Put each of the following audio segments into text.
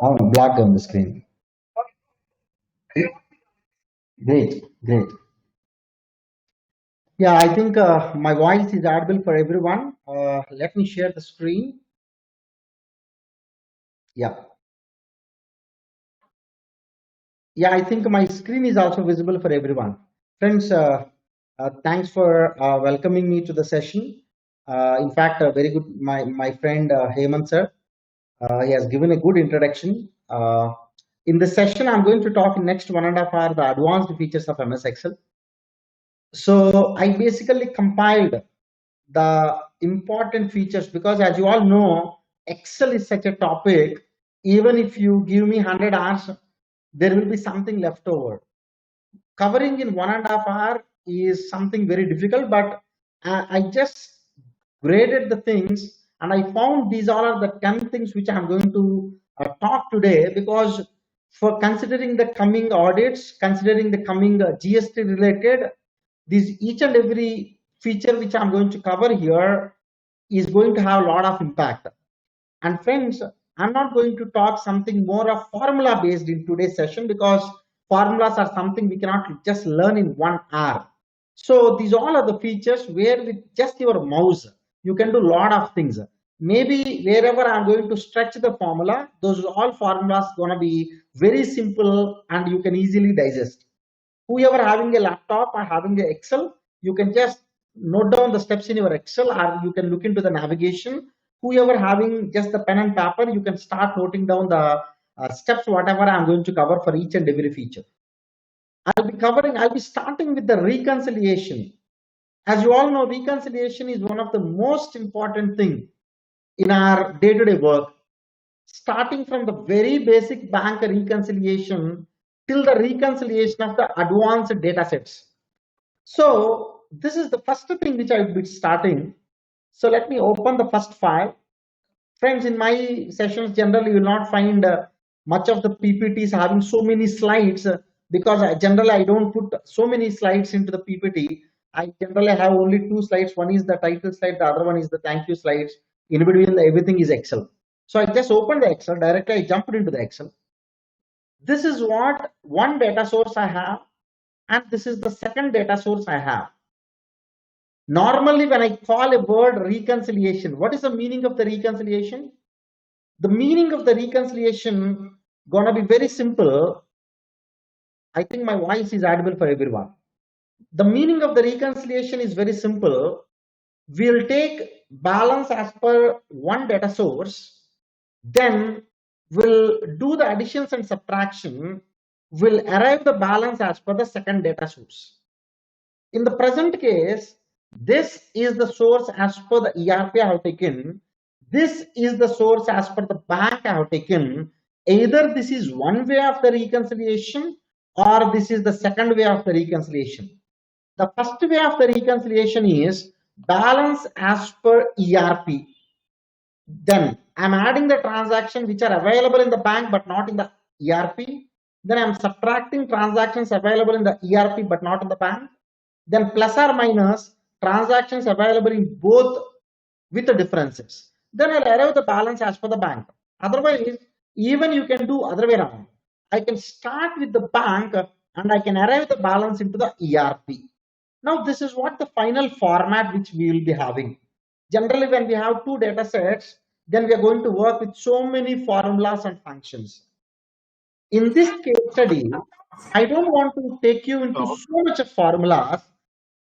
Oh, black on the screen. Great, great. Yeah, I think my voice is audible for everyone. Let me share the screen. Yeah, yeah, I think my screen is also visible for everyone. Friends, thanks for welcoming me to the session. In fact, very good. My friend Hemant sir, he has given a good introduction. In this session, I'm going to talk in next 1.5 hour the advanced features of MS Excel. So I basically compiled the important features because, as you all know, Excel is such a topic. Even if you give me 100 hours, there will be something left over. Covering in 1.5 hour is something very difficult, but I just graded the things and I found these all are the 10 things which I'm going to talk today, because for considering the coming audits, considering the coming GST related, these each and every feature which I'm going to cover here is going to have a lot of impact. And friends, I'm not going to talk something more of formula based in today's session, because formulas are something we cannot just learn in 1 hour. So these all are the features where with just your mouse, you can do a lot of things. Maybe wherever I'm going to stretch the formula, those all formulas gonna be very simple and you can easily digest. Whoever having a laptop or having a Excel, you can just note down the steps in your Excel, or you can look into the navigation. Whoever having just the pen and paper, you can start noting down the steps, whatever I'm going to cover for each and every feature. I'll be starting with the reconciliation. As you all know, reconciliation is one of the most important thing in our day-to-day work, starting from the very basic bank reconciliation till the reconciliation of the advanced data sets. So this is the first thing which I will be starting. So let me open the first file. Friends, in my sessions, generally you will not find much of the PPTs having so many slides, because generally I don't put so many slides into the PPT. I generally have only 2 slides. One is the title slide, the other one is the thank you slides. In between, everything is Excel. So I just opened the Excel, directly I jumped into the Excel. This is what one data source I have, and this is the second data source I have. Normally, when I call a word reconciliation, what is the meaning of the reconciliation? The meaning of the reconciliation gonna be very simple. I think my voice is audible for everyone. The meaning of the reconciliation is very simple. We'll take balance as per one data source, then we'll do the additions and subtraction, we'll arrive the balance as per the second data source. In the present case, this is the source as per the ERP I have taken. This is the source as per the bank I have taken. Either this is one way of the reconciliation or this is the second way of the reconciliation. The first way of the reconciliation is balance as per ERP. Then I'm adding the transaction which are available in the bank but not in the ERP. Then I'm subtracting transactions available in the ERP but not in the bank. Then plus or minus transactions available in both with the differences. Then I'll arrive the balance as per the bank. Otherwise, even you can do other way around. I can start with the bank and I can arrive the balance into the ERP. Now, this is what the final format which we will be having. Generally, when we have two data sets, then we are going to work with so many formulas and functions. In this case study, I don't want to take you into so much of formulas,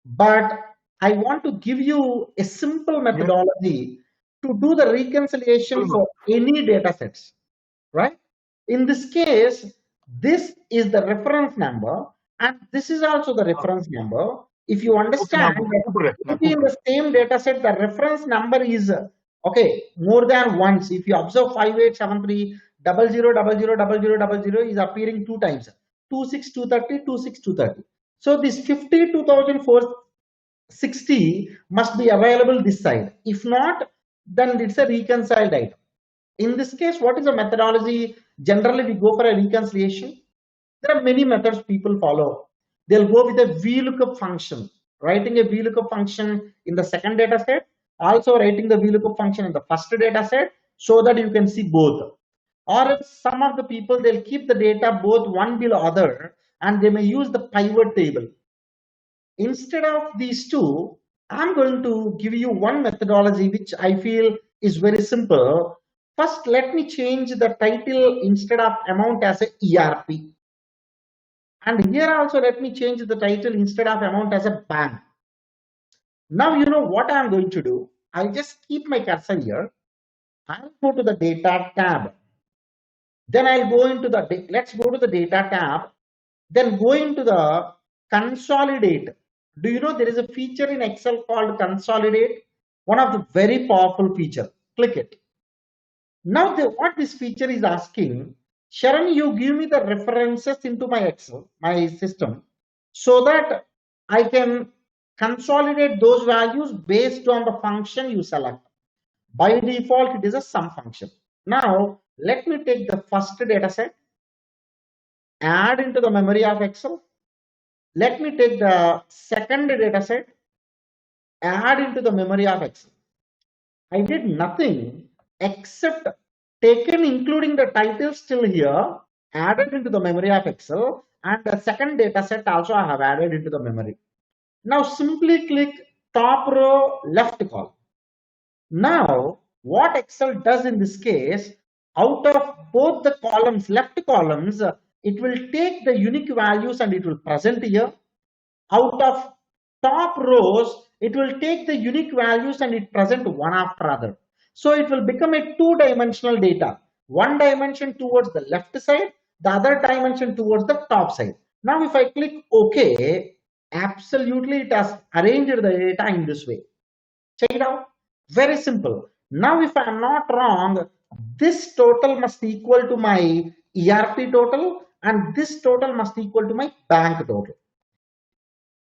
but I want to give you a simple methodology to do the reconciliation for any data sets, right? In this case, this is the reference number, and this is also the reference number. If you understand that maybe in the same data set, the reference number is okay more than once. If you observe 5873 00000000 is appearing 2 times, 26230 26230. So this 52,460 must be available this side. If not, then it's a reconciled item. In this case, what is the methodology? Generally, we go for a reconciliation. There are many methods people follow. They'll go with a VLOOKUP function, writing a VLOOKUP function in the second data set, also writing the VLOOKUP function in the first data set. so that you can see both. Or if some of the people, they'll keep the data both one below other, and they may use the pivot table. Instead of these two, I'm going to give you one methodology which I feel is very simple. First, let me change the title instead of amount as a ERP. And here also, let me change the title instead of amount as a bank. Now, you know what I'm going to do. I'll just keep my cursor here. I'll go to the data tab. Then I'll go into the, let's go to the data tab. Then go into the consolidate. Do you know there is a feature in Excel called consolidate? One of the very powerful feature. Click it. Now what this feature is asking, Sharon, you give me the references into my Excel, my system, so that I can consolidate those values based on the function you select. By default, it is a sum function. Now, let me take the first data set, add into the memory of Excel. Let me take the second data set, add into the memory of Excel. I did nothing except taken including the title still here, added into the memory of Excel, and the second data set also I have added into the memory. Now simply click top row left column. Now what Excel does in this case, out of both the columns, left columns, it will take the unique values and it will present here. Out of top rows, it will take the unique values and it present one after other. So it will become a two-dimensional data. One dimension towards the left side, the other dimension towards the top side. Now if I click OK, absolutely it has arranged the data in this way. Check it out. Very simple. Now if I am not wrong, this total must equal to my ERP total and this total must equal to my bank total.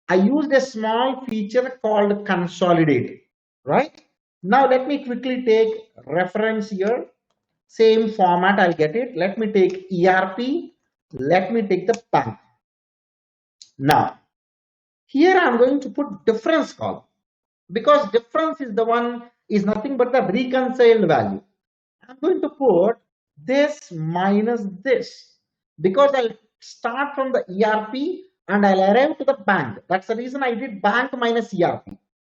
I used a small feature called consolidate, right? Now let me quickly take reference here. Same format, I'll get it. Let me take ERP. Let me take the bank. Now, here I'm going to put difference column because difference is the one is nothing but the reconciled value. I'm going to put this minus this because I'll start from the ERP and I'll arrive to the bank. That's the reason I did bank minus ERP.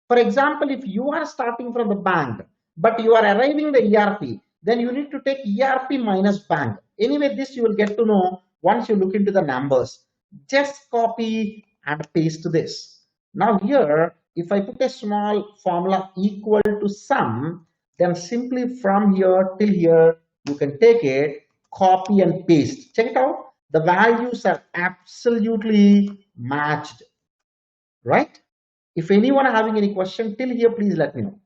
For example, if you are starting from the bank, but you are arriving the ERP, then you need to take ERP minus bank. Anyway, this you will get to know once you look into the numbers. Just copy and paste this. Now here, if I put a small formula equal to sum, then simply from here till here, you can take it, copy and paste. Check it out. The values are absolutely matched, right? If anyone having any question till here, please let me know.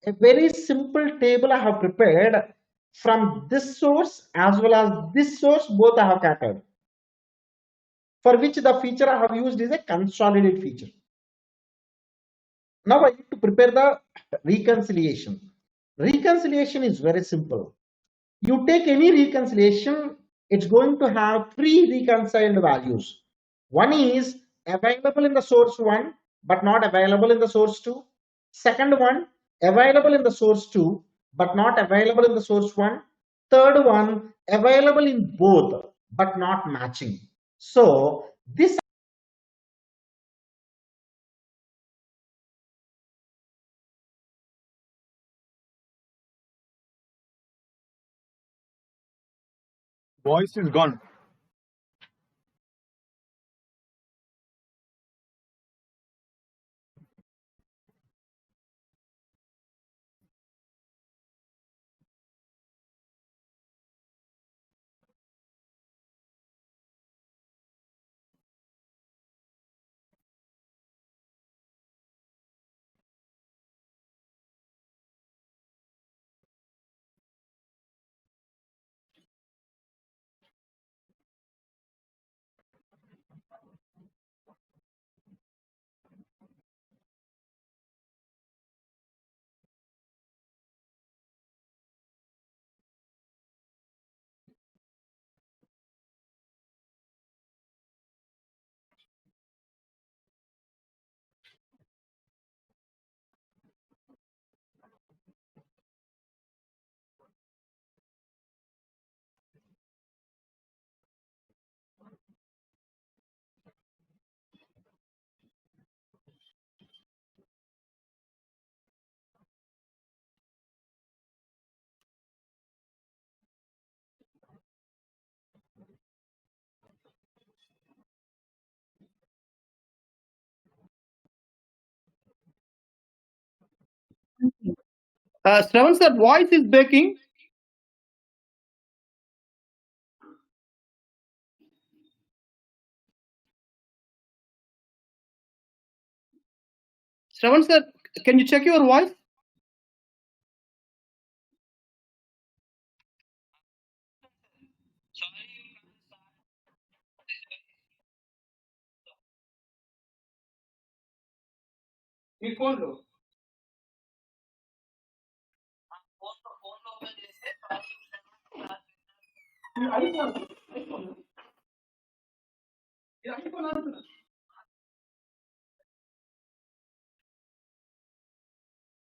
A very simple table I have prepared from this source as well as this source, both I have captured. For which the feature I have used is a consolidate feature. Now I need to prepare the reconciliation. Reconciliation is very simple. You take any reconciliation, it's going to have three reconciled values. One is available in the source 1, but not available in the source 2. Second one, available in the source 2, but not available in the source 1. Third one, available in both, but not matching. So this Voice is gone. Shravan sir, voice is breaking. Shravan sir, can you check your voice? మీ ఫోన్లో iPhone అంటున్నా.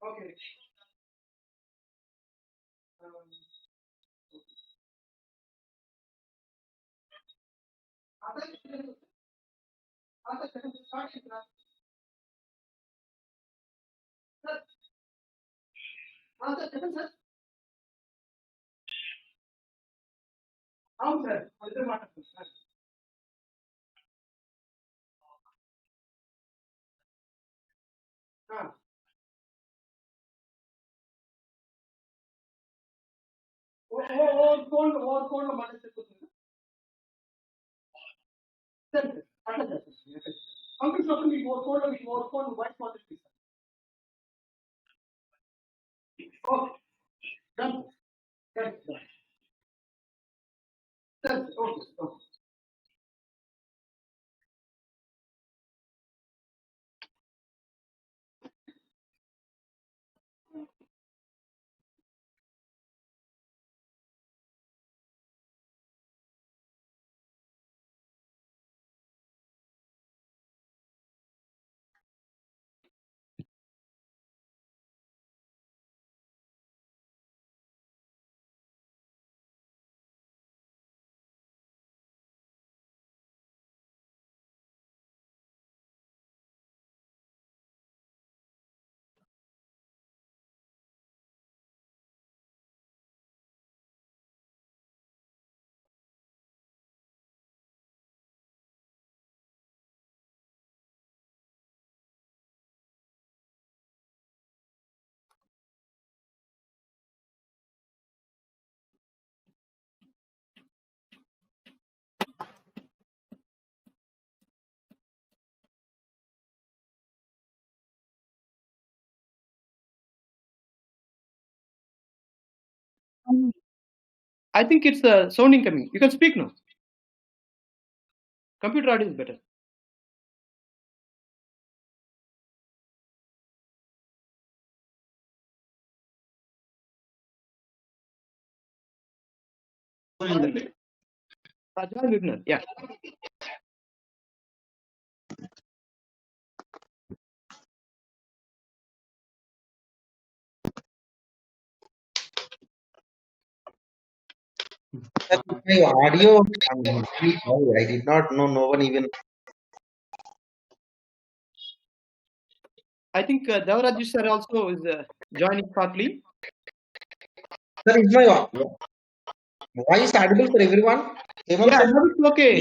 Okay చెప్పండి sir. అవును sir, ఇద్దరు మాట్లాడుతున్నారు sir. ఫోన్లో మాట్లాడుతుంది sir. అట్లా చేస్తాను పంపించినప్పుడు మీకు ఫోన్లో మీకు ఫోన్ వాయిస్ మాట్లాడుతుంది sir. Okay done done done sir. Okay okay. I think it's sounding coming. You can speak now. Computer audio is better. Rajal Wigner, yeah. My audio, I did not know. No one even. I think Devaraj sir also is joining shortly. Sir, is my voice audible for everyone? Yeah, now it's okay.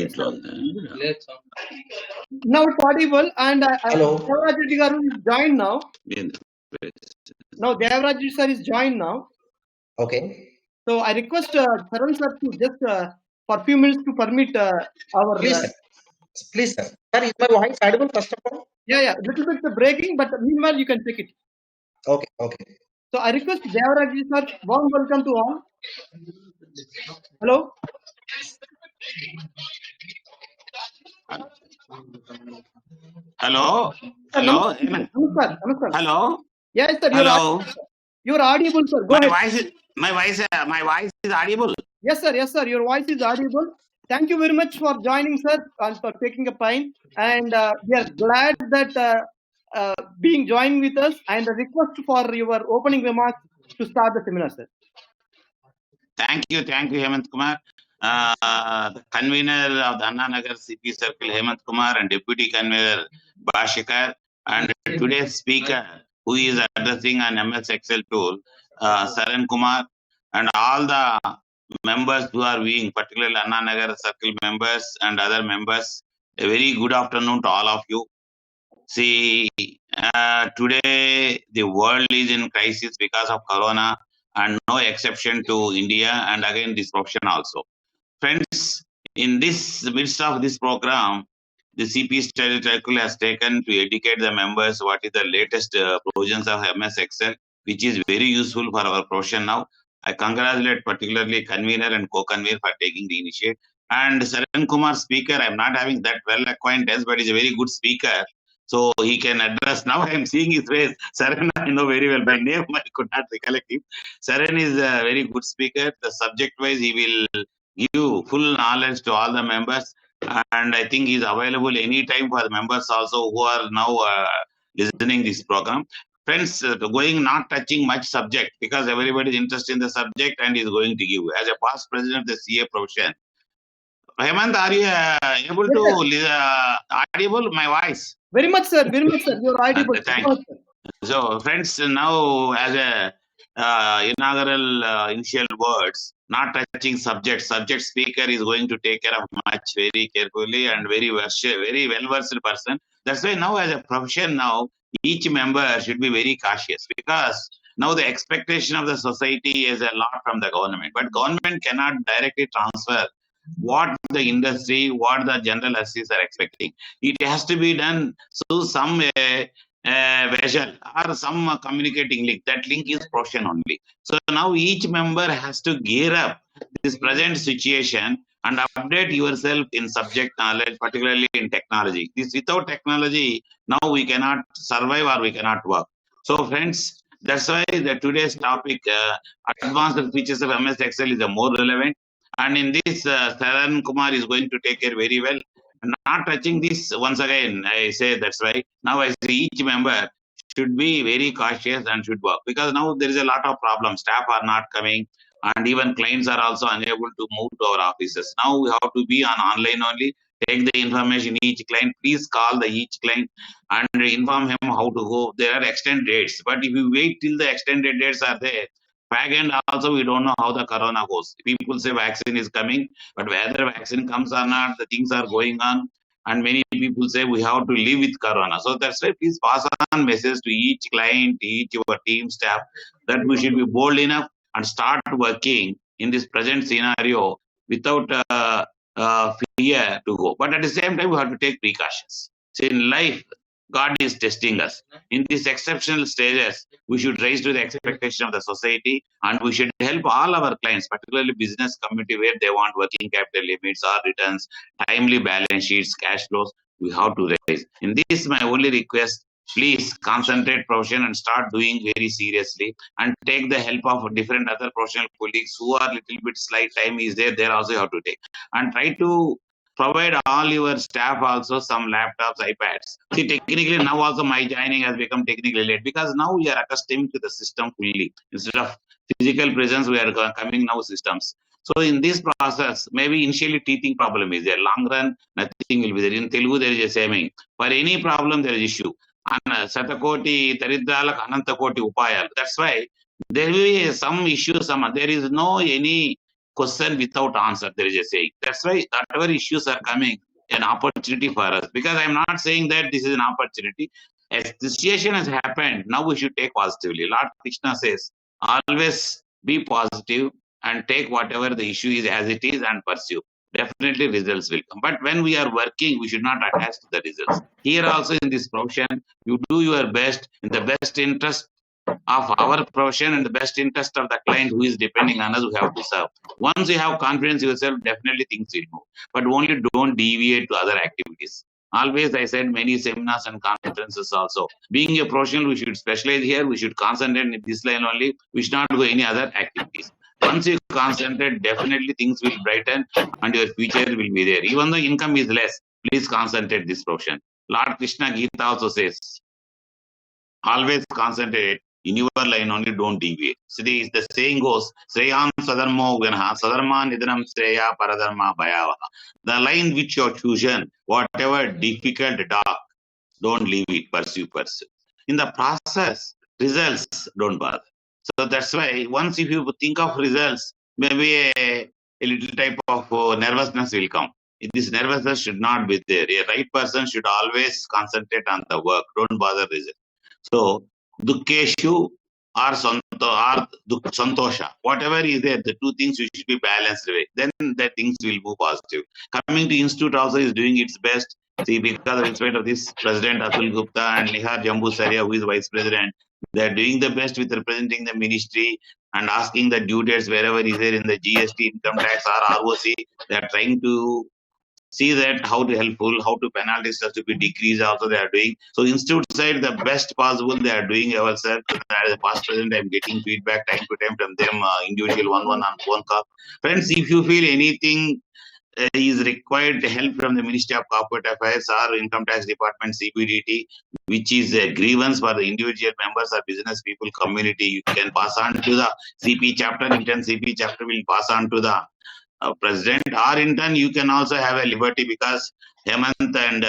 Now it's audible, and Hello. Devaraj Reddy garu is joined now. Now Devaraj sir is joined now. Okay. So I request Sharan sir to just for few minutes to permit our. Please, sir. Please, sir. Sir, is my voice audible first of all? Yeah, little bit breaking, but meanwhile you can check it. Okay, okay. So I request Devaraj sir, warm welcome to all. Hello. Hello. Hello. Namaskar. Hello. Yes, sir. Hello. You're audible, sir. Go ahead. My voice is audible. Yes, sir. Your voice is audible. Thank you very much for joining, sir, and for taking a time. And we are glad that being joined with us. And a request for your opening remarks to start the seminar, sir. Thank you, Hemant Kumar. The convener of the Anna Nagar CP Circle, Hemant Kumar, and Deputy Convener Bashikar, and today's speaker, who is addressing an MS Excel tool, Saran Kumar, and all the members who are viewing, particularly Anna Nagar Circle members and other members. A very good afternoon to all of you. See, Today, the world is in crisis because of Corona, and no exception to India, and again this profession also. Friends, in this midst of this program, the CP Study Circle has taken to educate the members what is the latest provisions of MS Excel, which is very useful for our profession now. I congratulate particularly convener and co-convener for taking the initiative. And Saran Kumar speaker, I'm not having that well acquaintance, but he's a very good speaker. So he can address. Now I am seeing his face. Saran, I know very well. By name, I could not recollect him. Saran is a very good speaker. The subject wise, he will give full knowledge to all the members, and I think he's available anytime for the members also who are now listening this program. Friends, going not touching much subject because everybody is interested in the subject and is going to give. As a past president of the CA profession, Hemant, are you able to audible my voice? Very much, sir. Very much, sir. You're audible. Thanks. So, friends, now as a inaugural initial words, not touching subject. Subject speaker is going to take care of much very carefully and very well versed person. That's why now as a profession now, each member should be very cautious because now the expectation of the society is a lot from the government, but government cannot directly transfer what the industry, what the general assistants are expecting. It has to be done through some vessel or some communicating link. That link is profession only. So now each member has to gear up this present situation and update yourself in subject knowledge, particularly in technology. This without technology, now we cannot survive or we cannot work. So friends, that's why the today's topic, advanced features of MS Excel, is more relevant. And in this, Saran Kumar is going to take care very well. Not touching this, once again, I say that's why. Now I say each member should be very cautious and should work because now there is a lot of problems. Staff are not coming and even clients are also unable to move to our offices. Now we have to be on online only. Take the information each client. Please call the each client and inform him how to go. There are extended dates, but if you wait till the extended dates are there, back end also we don't know how the corona goes. People say vaccine is coming, but whether vaccine comes or not, the things are going on. And many people say we have to live with corona. So that's why please pass on message to each client, each your team staff, that we should be bold enough and start working in this present scenario without fear to go. But at the same time, we have to take precautions. So in life, God is testing us. In these exceptional stages, we should raise to the expectation of the society and we should help all our clients, particularly business community where they want working capital limits or returns, timely balance sheets, cash flows. We have to raise. In this, my only request, please concentrate profession and start doing very seriously and take the help of different other professional colleagues who are little bit slight time is there. There also you have to take and try to provide all your staff also some laptops, iPads. See, technically now also my joining has become technically late because now we are accustomed to the system fully. Instead of physical presence, we are coming now systems. So in this process, maybe initially teething problem is there. Long run, nothing will be there. In Telugu, there is a saying, for any problem, there is issue. Satakoti, Taridralak, Anantakoti Upayal. That's why there will be some issue, there is no any question without answer, there is a saying. That's why whatever issues are coming, an opportunity for us. Because I'm not saying that this is an opportunity. As the situation has happened, now we should take positively. Lord Krishna says, always be positive and take whatever the issue is as it is and pursue. Definitely results will come. But when we are working, we should not attach to the results. Here also in this profession, you do your best in the best interest of our profession and the best interest of the client who is depending on us, we have to serve. Once you have confidence in yourself, definitely things will move. But only don't deviate to other activities. Always, I said many seminars and conferences also. Being a professional, we should specialize here. We should concentrate in this line only. We should not do any other activities. Once you concentrate, definitely things will brighten and your future will be there. Even though income is less, please concentrate this profession. Lord Krishna Gita also says, always concentrate in your line only, don't deviate. So the saying goes, Sreyam Sadarmo Ganaha, Sadarma Nidhanam Sreya Paradharma Bhayavaha. The line which you have chosen, whatever difficult, dark, don't leave it, pursue. In the process, results don't bother. So that's why once if you think of results, maybe a little type of nervousness will come. This nervousness should not be there. A right person should always concentrate on the work. Don't bother result. So Dukkeshu or Santosha, whatever is there, the two things you should be balanced with. Then the things will move positive. Coming to institute also is doing its best. See, because in spite of this, President Atul Gupta and Nihar Jambusaria, who is Vice President, they are doing the best with representing the ministry and asking the due dates wherever is there in the GST, income tax or ROC. They are trying to see that how to helpful, how to penalties has to be decreased also they are doing. So institute side, the best possible they are doing ourselves. As a past president, I'm getting feedback time to time from them, individual one on phone call. Friends, if you feel anything is required help from the Ministry of Corporate Affairs or Income Tax Department, CBDT, which is a grievance for the individual members or business people community, you can pass on to the CP chapter. In turn, CP chapter will pass on to the president, or in turn you can also have a liberty because Hemant and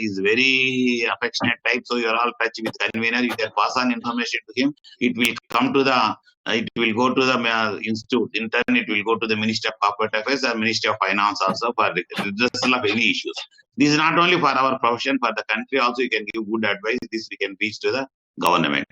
is very affectionate type, so you are all touch with convener. You can pass on information to him. It will come to the it will go to the institute. In turn, it will go to the Ministry of Corporate Affairs or Ministry of Finance also for redressal of any issues. This is not only for our profession, for the country also. You can give good advice. This we can reach to the government.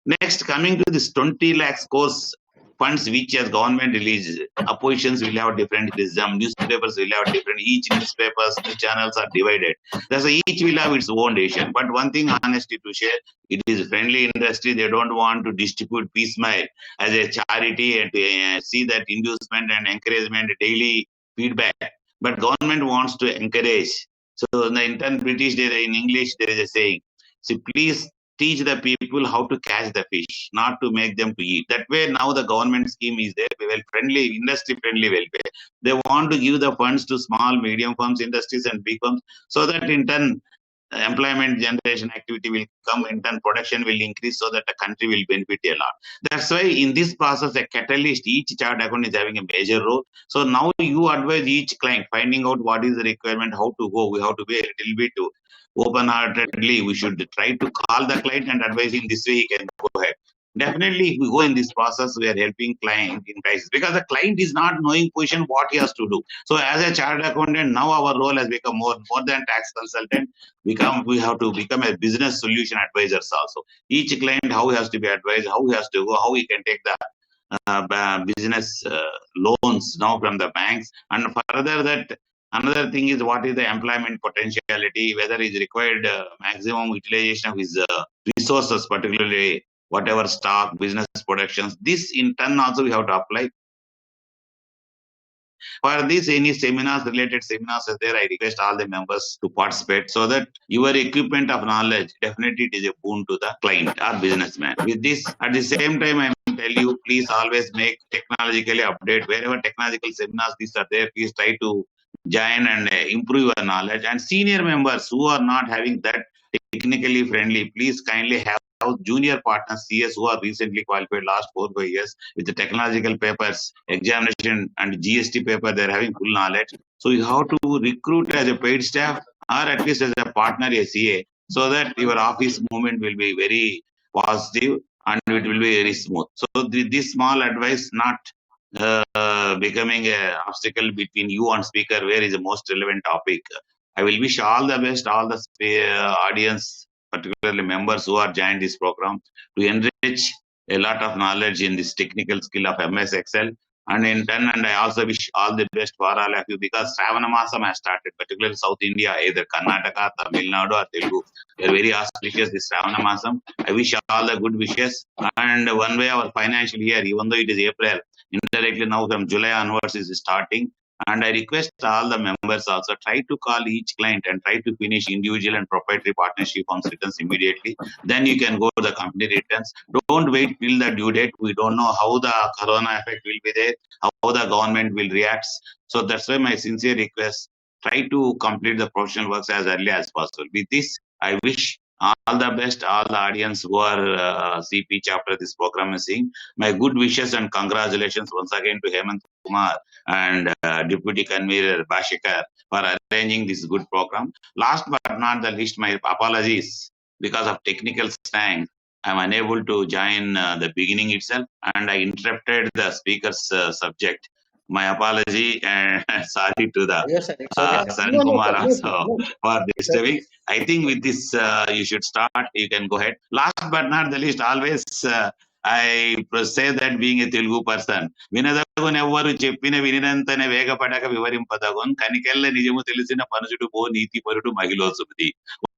Next, coming to this 20 lakhs course funds which as government released, oppositions will have different wisdom, newspapers will have different, each newspapers, the channels are divided. That's why each will have its own decision. But one thing, honesty to share, it is friendly industry, they don't want to distribute piecemeal as a charity and to see that inducement and encouragement, daily feedback. But government wants to encourage. So in the intern British, in English, there is a saying, see, please teach the people how to catch the fish, not to make them to eat. That way, now the government scheme is there, well friendly, industry friendly welfare. They want to give the funds to small, medium firms, industries, and big firms, so that in turn, employment generation activity will come, in turn, production will increase, so that the country will benefit a lot. That's why in this process, a catalyst, each chart account is having a major role. So now you advise each client, finding out what is the requirement, how to go, we have to be a little bit open-heartedly, we should try to call the client and advise him this way, he can go ahead. Definitely, if we go in this process, we are helping client in crisis because the client is not knowing position what he has to do. So as a chartered accountant, now our role has become more than tax consultant. We have to become a business solution advisors also. Each client, how he has to be advised, how he has to go, how he can take the business loans now from the banks, and further that. Another thing is what is the employment potentiality, whether is required maximum utilization of his resources, particularly whatever stock, business productions. This in turn also we have to apply. For this, any seminars, related seminars are there, I request all the members to participate so that your equipment of knowledge, definitely it is a boon to the client or businessman. With this, at the same time, I tell you, please always make technologically update. Wherever technological seminars these are there, please try to join and improve your knowledge. And senior members who are not having that technically friendly, please kindly have junior partners CS who are recently qualified last 4-5 years with the technological papers, examination and GST paper, they're having full knowledge. So you have to recruit as a paid staff or at least as a partner, a CA, so that your office movement will be very positive and it will be very smooth. So this small advice, not becoming an obstacle between you and speaker, where is the most relevant topic. I will wish all the best, all the audience, particularly members who are joined this program, to enrich a lot of knowledge in this technical skill of MS Excel. And in turn, and I also wish all the best for all of you because Shravana Masam has started, particularly South India, either Karnataka, Tamil Nadu or Telugu. They are very auspicious this Shravana Masam. I wish all the good wishes. And one way our financial year, even though it is April, indirectly now from July onwards is starting. And I request all the members also try to call each client and try to finish individual and proprietary partnership forms returns immediately. Then you can go to the company returns. Don't wait till the due date. We don't know how the corona effect will be there, how the government will react. So that's why my sincere request, try to complete the professional works as early as possible. With this, I wish all the best, all the audience who are CP chapter this program is seeing. My good wishes and congratulations once again to Hemant Kumar and Deputy Convener Bashikar for arranging this good program. Last but not the least, my apologies because of technical stang. I'm unable to join the beginning itself and I interrupted the speaker's subject. My apology and sorry to the Yes, sir. It's okay, sir. Saran No, Kumar sir. No, sir. also No. for disturbing. I think with this you should start. You can go ahead. Last but not the least, always I say that being a Telugu person, వినదగున ఎవ్వరు చెప్పిన వినినంతనే వేగపడక వివరింపదగున్ కనికెళ్ళ నిజము తెలిసిన పనుచుడు పో నీతి పరుడు మహిళ Sumathi.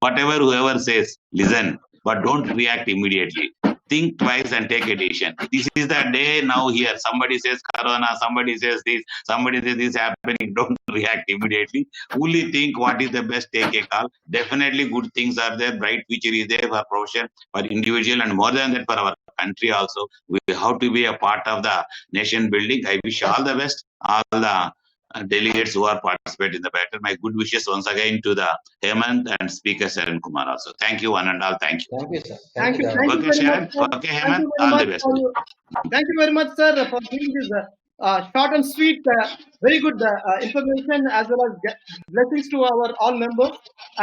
Whatever whoever says, listen, but don't react immediately. Think twice and take a decision. This is the day now here. Somebody says corona, somebody says this, somebody says this happening. Don't react immediately. Only think what is the best, take a call. Definitely good things are there. Bright future is there for profession, for individual, and more than that for our country also. We have to be a part of the nation building. I wish all the best, all the delegates who are participating in the battle. My good wishes once again to the Hemant and Speaker Saran Kumar also. Thank you one and all. Thank you. Thank you, sir. Thank you. sir. Thank you Okay, very Sharon. much, sir. Okay, Thank Hemant. you very All much the best. for you. Thank you very much, sir, for giving this short and sweet, very good information as well as blessings to our all members.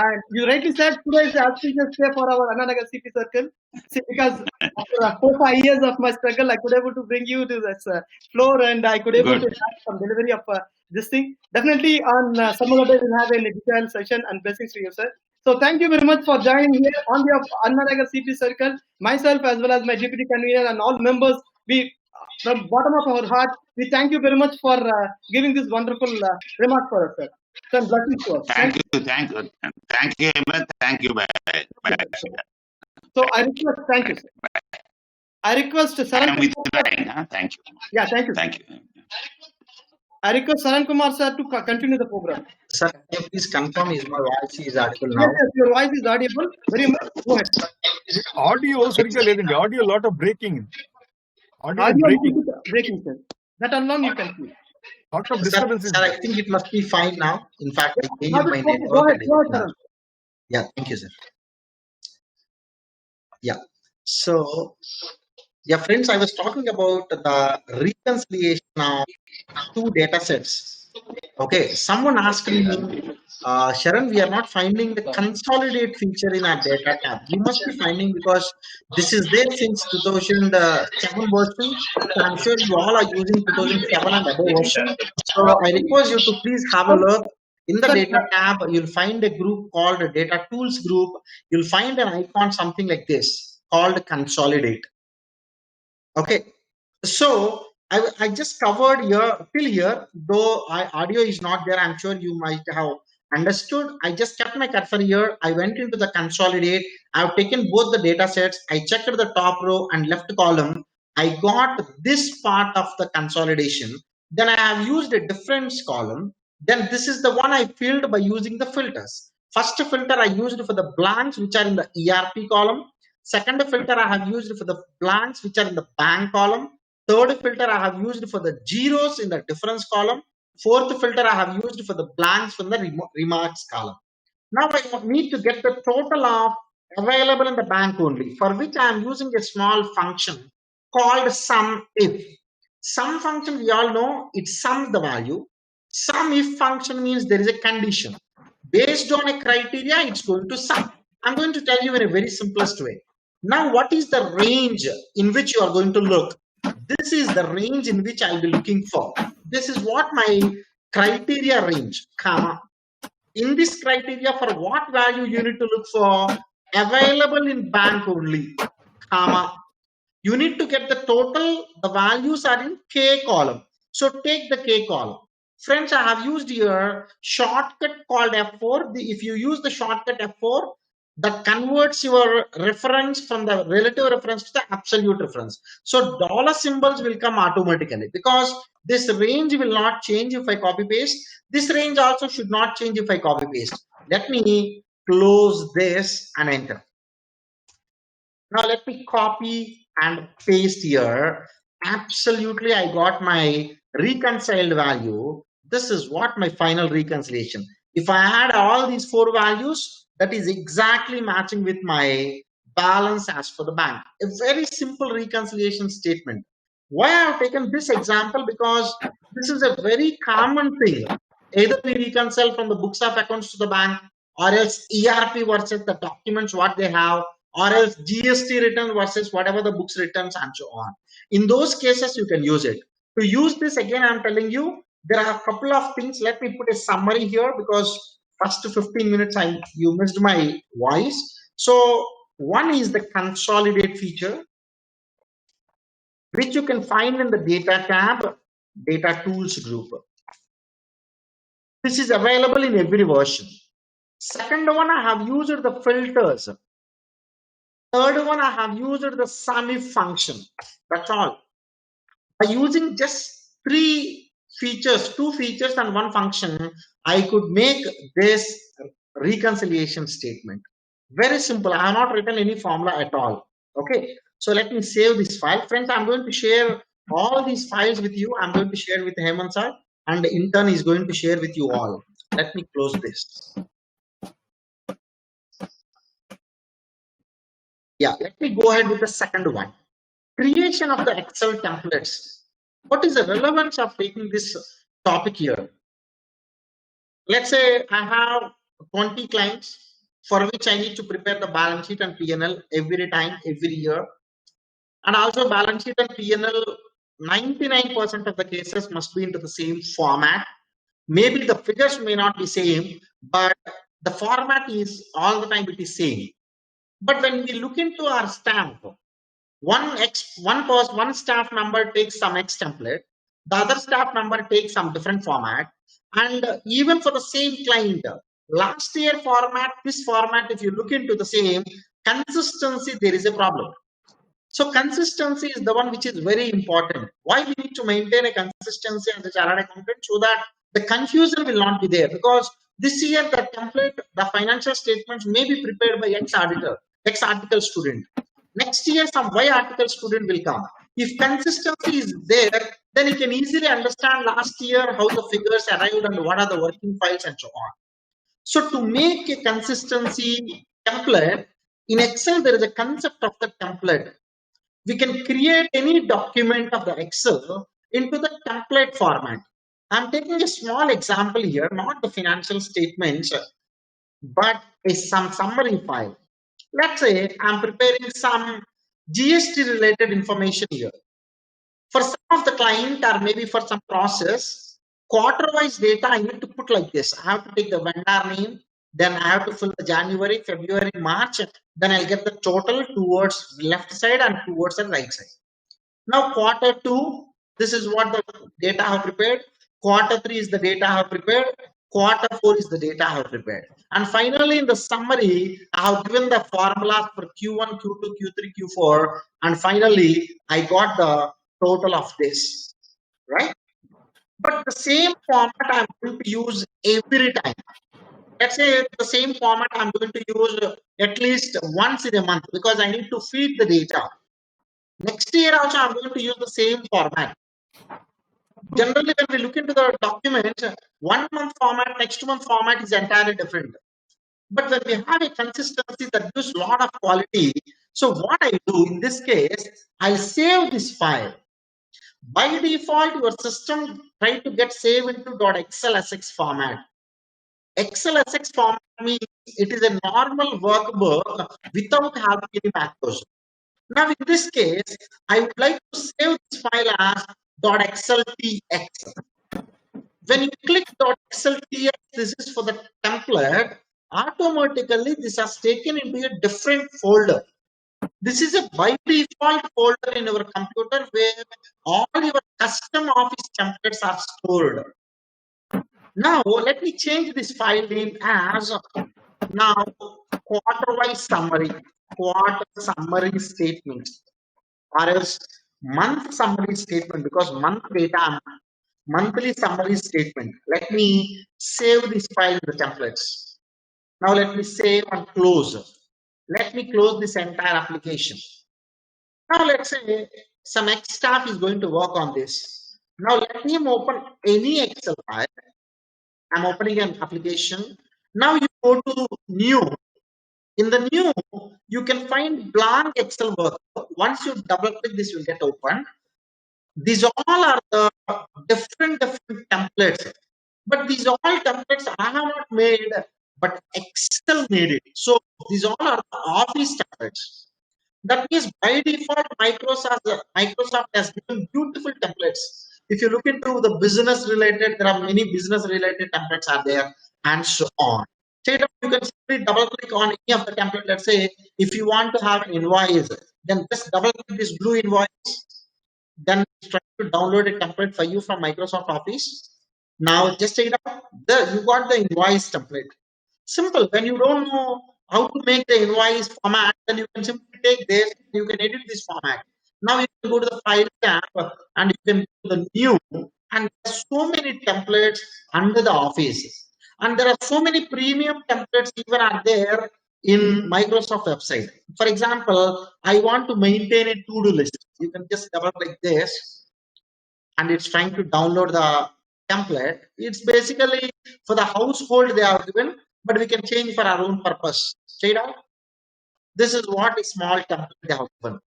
And you rightly said today is the auspicious day for our Annanagar CP circle. See, because after 4-5 years of my struggle, I could able to bring you to this floor, and I could able Good. to have some delivery of this thing. Definitely on some other day we'll have a detailed session, and blessings to you, sir. So thank you very much for joining here on behalf of Annanagar CP circle, myself as well as my deputy convener and all members. We from bottom of our heart, we thank you very much for giving this wonderful remark for us, sir. So blessings to us. Thank you, Hemant. Thank you. Bye. So I request, thank you, sir. I request I Saran am Kumar, withdrawing. Thank you. yeah, thank you. Thank you. I request Saran Kumar sir to continue the program. Sir, can you please confirm is my voice is audible Yes, now? yes, your voice is audible. Very much. Go ahead. Audio సరిగ్గా లేదండి audio lot of breaking audio Audio breaking breaking, sir. That alone you can see. Lot of Sir, disturbance sir, I think it must be fine now. In fact, I changed Now my it's okay. network. Go ahead, and go it- ahead, Saran. Yeah, thank you, sir. Yeah. So, yeah, friends, I was talking about the reconciliation of two data sets. Okay, someone asked me, Sharon, we are not finding the consolidate feature in our data tab. You must be finding because this is there since 2007 version. So I'm sure you all are using 2007 and above version. So I request you to please have a look. In the data tab, you'll find a group called Data Tools Group. You'll find an icon something like this called Consolidate. Okay, so I just covered here till here, though audio is not there. I'm sure you might have understood. I just kept my cursor here. I went into the Consolidate. I've taken both the data sets. I checked the top row and left column. I got this part of the consolidation. Then I have used a difference column. Then this is the one I filled by using the filters. First filter I used for the blanks which are in the ERP column. Second filter I have used for the blanks which are in the bank column. Third filter I have used for the zeros in the difference column. Fourth filter I have used for the blanks from the remarks column. Now I need to get the total of available in the bank only, for which I am using a small function called sum if. Sum function we all know, it sums the value. Sum if function means there is a condition. Based on a criteria, it's going to sum. I'm going to tell you in a very simplest way. Now, what is the range in which you are going to look? This is the range in which I'll be looking for. This is what my criteria range, comma. In this criteria, for what value you need to look for? Available in bank only, comma. You need to get the total, the values are in K column. So take the K column. Friends, I have used here shortcut called F4. If you use the shortcut F4, that converts your reference from the relative reference to the absolute reference. So dollar symbols will come automatically because this range will not change if I copy paste. This range also should not change if I copy paste. Let me close this and enter. Now let me copy and paste here. Absolutely, I got my reconciled value. This is what my final reconciliation. If I add all these four values, that is exactly matching with my balance as for the bank. A very simple reconciliation statement. Why I have taken this example? Because this is a very common thing. Either we reconcile from the books of accounts to the bank, or else ERP versus the documents what they have, or else GST return versus whatever the books returns and so on. In those cases, you can use it. To use this, again, I'm telling you, there are a couple of things. Let me put a summary here because first 15 minutes you missed my voice. So one is the consolidate feature, which you can find in the data tab, data tools group. This is available in every version. Second one, I have used the filters. Third one, I have used the SUMIF function. That's all. By using just three features, two features and one function, I could make this reconciliation statement. Very simple. I have not written any formula at all. Okay. So let me save this file. Friends, I'm going to share all these files with you. I'm going to share with Hemant sir, and the intern is going to share with you all. Let me close this. Yeah, let me go ahead with the second one. Creation of the Excel templates. What is the relevance of taking this topic here? Let's say I have 20 clients for which I need to prepare the balance sheet and P&L every time, every year. And also balance sheet and P&L, 99% of the cases must be into the same format. Maybe the figures may not be same, but the format is all the time it is same. But when we look into our stamp, one staff member takes some X template, the other staff member takes some different format, and even for the same client, last year format, this format, if you look into the same consistency, there is a problem. So consistency is the one which is very important. Why we need to maintain a consistency as a chartered accountant, so that the confusion will not be there, because this year the template, the financial statements may be prepared by X auditor, X article student. Next year some Y article student will come. If consistency is there, then you can easily understand last year how the figures arrived and what are the working files and so on. So to make a consistency template, in Excel there is a concept of the template. We can create any document of the Excel into the template format. I'm taking a small example here, not the financial statements, but some summary file. Let's say I'm preparing some GST related information here. For some of the client or maybe for some process, quarter-wise data I need to put like this. I have to take the vendor name, then I have to fill the January, February, March, then I'll get the total towards left side and towards the right side. Now quarter 2, this is what the data I have prepared. Quarter 3 is the data I have prepared. Quarter 4 is the data I have prepared. And finally in the summary, I have given the formulas for Q1, Q2, Q3, Q4, and finally I got the total of this, right? But the same format I'm going to use every time. Let's say the same format I'm going to use at least once in a month, because I need to feed the data. Next year also I'm going to use the same format. Generally, when we look into the document, 1 month format, next month format is entirely different. But when we have a consistency, that gives a lot of quality. So what I do in this case, I'll save this file. By default, your system try to get saved into .xlsx format. XLSX format means it is a normal workbook without having any macros. Now, in this case, I would like to save this file as .xltx. When you click .xltx, this is for the template. Automatically, this has taken into a different folder. This is a by default folder in your computer where all your custom Office templates are stored. Now, let me change this file name as now quarter-wise summary, quarter summary statement, or else month summary statement, because month data, monthly summary statement. Let me save this file in the templates. Now let me save and close. Let me close this entire application. Now let's say some X staff is going to work on this. Now let him open any Excel file. I'm opening an application. Now you go to new. In the new, you can find blank Excel work. Once you double click, this will get open. These all are the different templates. But these all templates I have not made, but Excel made it. So these all are the Office templates. That means by default, Microsoft has given beautiful templates. If you look into the business related, there are many business related templates are there, and so on. Straight up, you can simply double click on any of the template. Let's say if you want to have an invoice, then just double click this blue invoice. Then try to download a template for you from Microsoft Office. Now just take it up. There you got the invoice template. Simple. When you don't know how to make the invoice format, then you can simply take this. You can edit this format. Now you can go to the file tab and you can go to the new. And there's so many templates under the Office. And there are so many premium templates even are there in Microsoft website. For example, I want to maintain a to-do list. You can just double click this and it's trying to download the template. It's basically for the household they are given, but we can change for our own purpose. Straight out. This is what a small template they have given.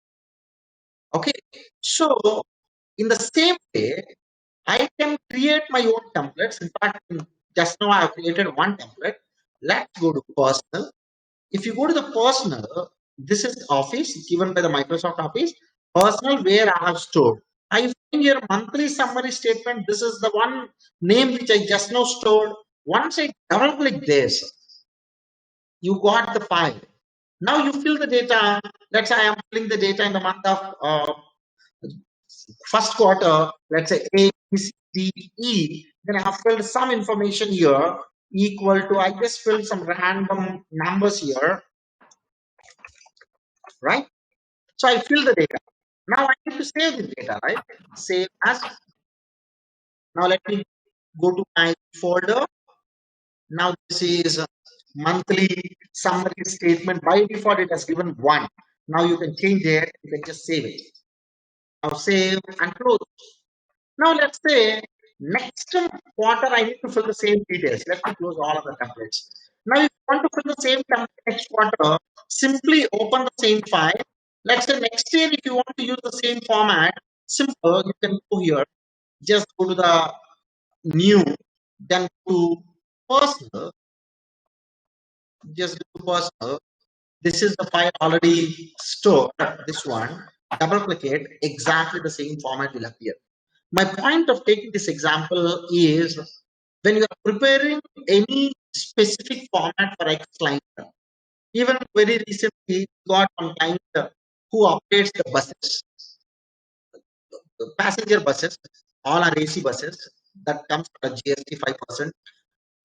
Okay. So in the same way, I can create my own templates. In fact, just now I have created one template. Let's go to personal. If you go to the personal, this is Office given by the Microsoft Office. Personal where I have stored. I find here monthly summary statement. This is the one name which I just now stored. Once I double click this, you got the file. Now you fill the data. Let's say I am filling the data in the month of first quarter. Let's say A, B, C, D, E. Then I have filled some information here equal to, I just filled some random numbers here, right? So I fill the data. Now I need to save the data, right? Save as. Now let me go to my folder. Now this is monthly summary statement. By default, it has given 1. Now you can change it. You can just save it. Now save and close. Now let's say next quarter I need to fill the same details. Let me close all of the templates. Now if you want to fill the same template next quarter, simply open the same file. Let's say next year if you want to use the same format, simple, you can go here, just go to the new, then to personal, just go to personal. This is the file already stored, this one. Double click it, exactly the same format will appear. My point of taking this example is when you are preparing any specific format for X client, even very recently got one client who operates the buses, the passenger buses, all are AC buses that comes at GST 5%.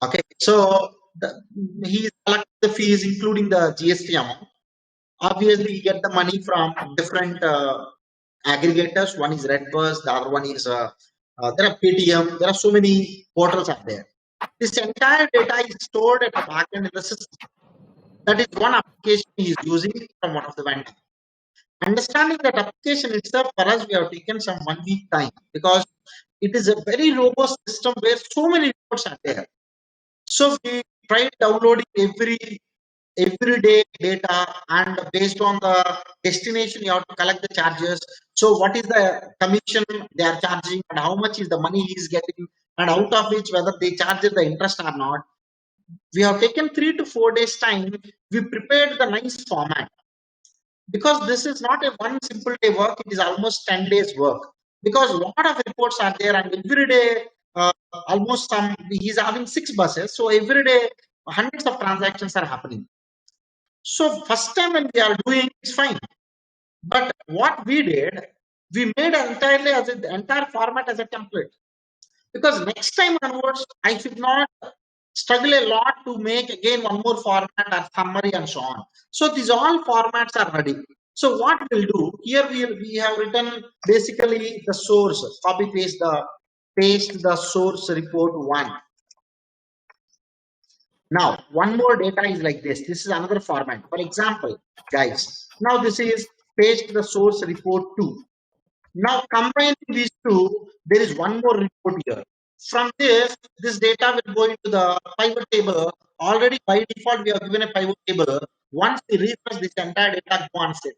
Okay, so he collects the fees including the GST amount. Obviously, you get the money from different aggregators. One is Redbus, the other one is there are Paytm. There are so many portals out there. This entire data is stored at the backend in the system. That is one application he is using from one of the vendors. Understanding that application itself for us, we have taken some 1 week time because it is a very robust system where so many reports are there. So we tried downloading every day data, and based on the destination you have to collect the charges. So what is the commission they are charging and how much is the money he is getting, and out of which whether they charge the interest or not. We have taken 3 to 4 days time. We prepared the nice format because this is not a one simple day work, it is almost 10 days work because a lot of reports are there, and every day almost he's having 6 buses, so every day hundreds of transactions are happening. So first time when we are doing, it's fine. But what we did, we made entirely as the entire format as a template. Because next time onwards, I should not struggle a lot to make again one more format or summary and so on. So these all formats are ready. So what we'll do here, we have written basically the source, copy paste the source report 1. Now, one more data is like this. This is another format. For example, guys, now this is paste the source report 2. Now, combining these two, there is one more report here. From this data will go into the pivot table. Already by default, we have given a pivot table. Once we refresh this entire data, go on set.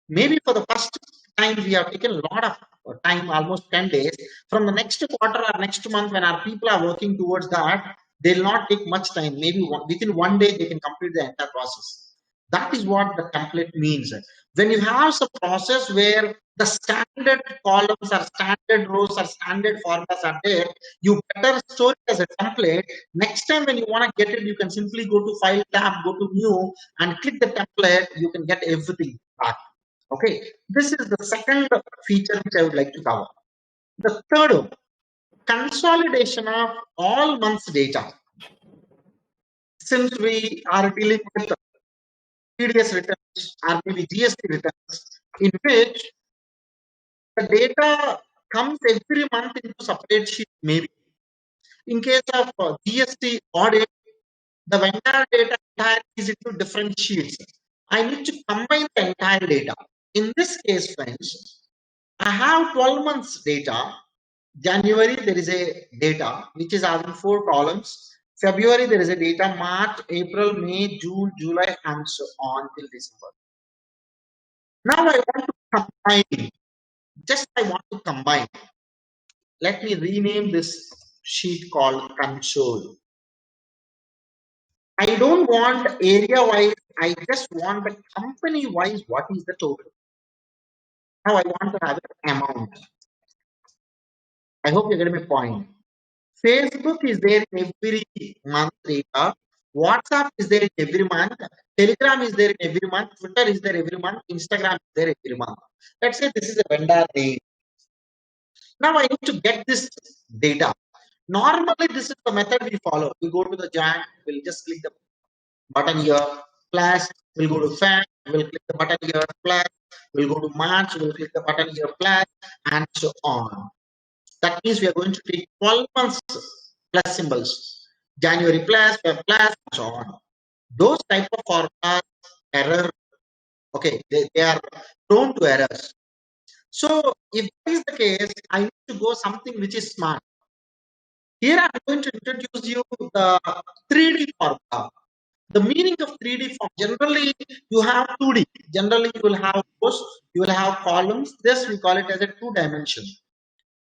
Maybe for the first time, we have taken a lot of time, almost 10 days. From the next quarter or next month, when our people are working towards that, they'll not take much time. Maybe within 1 day, they can complete the entire process. That is what the template means. When you have a process where the standard columns or standard rows or standard formulas are there. You better store it as a template. Next time when you want to get it, you can simply go to File tab, go to New, and click the template. You can get everything back. Okay, this is the second feature which I would like to cover. The third one, consolidation of all months data. Since we are dealing with TDS returns or maybe GST returns, in which the data comes every month into separate sheet, maybe. In case of GST audit, the vendor data entire is into different sheets. I need to combine the entire data. In this case, friends, I have 12 months data. January, there is a data which is having 4 columns. February, there is a data. March, April, May, June, July, and so on till December. Now I want to combine. I want to combine. Let me rename this sheet called console. I don't want area wise. I just want the company wise. What is the total? Now I want to have an amount. I hope you get my point. Facebook is there in every month data. WhatsApp is there in every month. Telegram is there in every month. Twitter is there every month. Instagram is there every month. Let's say this is a vendor name. Now I need to get this data. Normally, this is the method we follow. We go to the Jan, we'll just click the button here, plus, we'll go to Feb, we'll click the button here, plus, we'll go to March, we'll click the button here, plus, and so on. That means we are going to take 12 months plus symbols. January plus, Feb plus, and so on. Those type of formulas, error, okay, they are prone to errors. So if that is the case, I need to go something which is smart. Here I'm going to introduce you the 3D formula. The meaning of 3D form, generally you have 2D. Generally you will have rows, you will have columns. This we call it as a 2-dimension.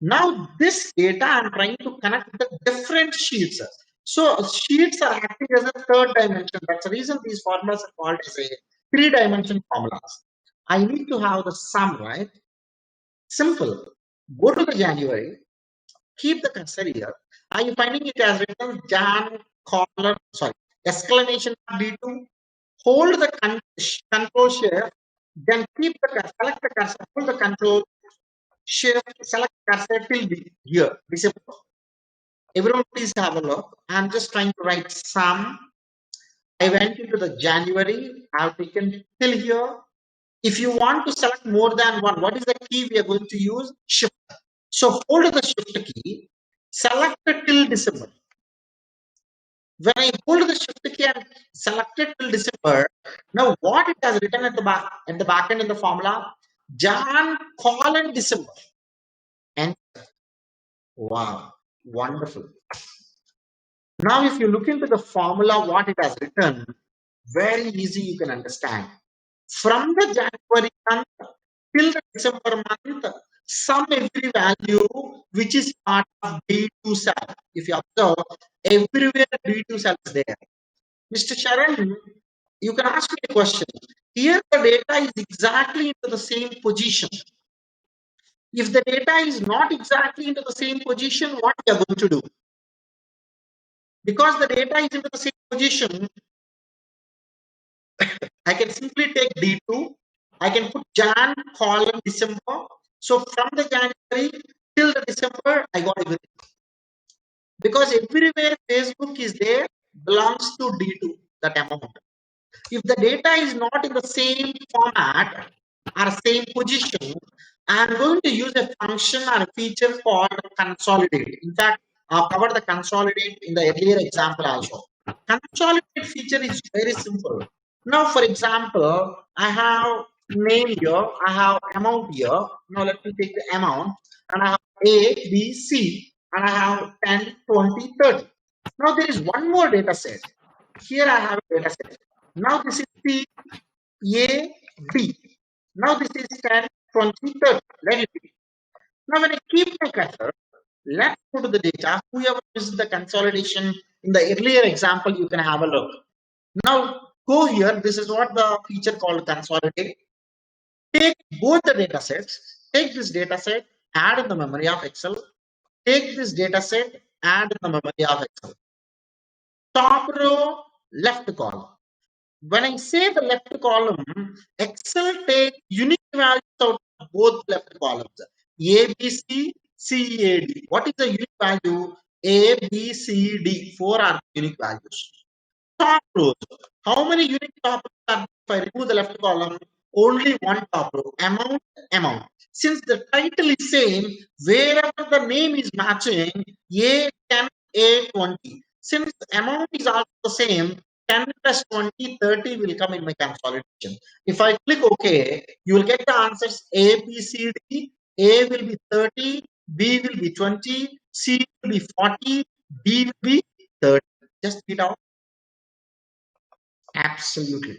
Now this data I'm trying to connect with the different sheets. So sheets are acting as a 3rd dimension. That's the reason these formulas are called as a 3-dimension formulas. I need to have the sum, right? Simple. Go to the January, keep the cursor here. Are you finding it as written Jan colon, sorry, exclamation D2? Hold the control shift, then keep the cursor, select the cursor, hold the control shift, select cursor till here. December. Everyone please have a look. I'm just trying to write sum. I went into the January. I've taken till here. If you want to select more than one, what is the key we are going to use? Shift. So hold the shift key, select it till December. When I hold the shift key and select it till December, now what it has written at the back end in the formula? Jan colon December. And wow, wonderful. Now if you look into the formula, what it has written, very easy you can understand. From the January month till the December month, sum every value which is part of D2 cell. If you observe, everywhere D2 cell is there. Mr. Sharan, you can ask me a question. Here the data is exactly into the same position. If the data is not exactly into the same position, what we are going to do? Because the data is into the same position, I can simply take D2. I can put Jan colon December. So from the January till the December, I got everything. Because everywhere Facebook is there belongs to D2, that amount. If the data is not in the same format or same position, I am going to use a function or a feature called consolidate. In fact, I'll cover the consolidate in the earlier example also. Consolidate feature is very simple. Now, for example, I have name here, I have amount here. Now, let me take the amount, and I have A, B, C, and I have 10, 20, 30. Now, there is one more data set. Here I have a data set. Now, this is C, A, B. Now, this is 10, 20, 30. Let it be. Now, when I keep my cursor, let's go to the data. Whoever uses the consolidation in the earlier example, you can have a look. Now, go here. This is what the feature called consolidate. Take both the data sets, Take this data set, add in the memory of Excel. Take this data set, add in the memory of Excel. Top row, left column. When I say the left column, Excel takes unique values out of both left columns. A, B, C, C, A, D. What is the unique value? A, B, C, D. 4 are unique values. Top rows. How many unique top rows are there? If I remove the left column? Only one top row. Amount, amount. Since the title is same, wherever the name is matching, A10, A20. Since the amount is also the same, 10 plus 20, 30 will come in my consolidation. If I click OK, you will get the answers A, B, C, D. A will be 30, B will be 20, C will be 40, D will be 30. Just read out. Absolutely.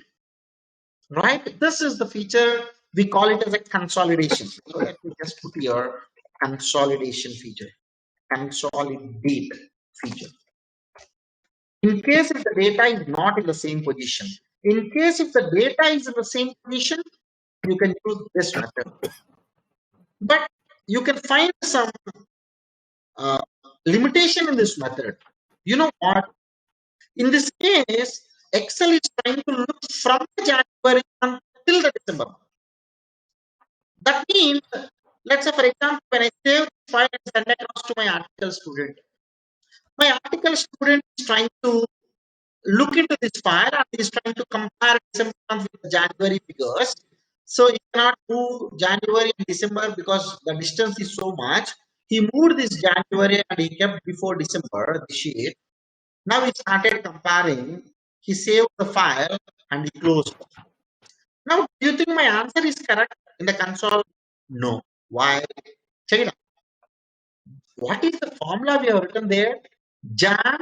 Right? This is the feature. We call it as a consolidation. So let me just put here consolidation feature. Consolidate feature. In case if the data is not in the same position. In case if the data is in the same position, you can use this method. But you can find some limitation in this method. You know what? In this case, Excel is trying to look from January until the December. That means, let's say, for example, when I save the file and send it across to my article student is trying to look into this file and is trying to compare December month with the January figures. So he cannot do January and December because the distance is so much. He moved this January and he kept before December the sheet. Now he started comparing. He saved the file and he closed. Now, do you think my answer is correct in the console? No. Why? Check it out. What is the formula we have written there? Jan,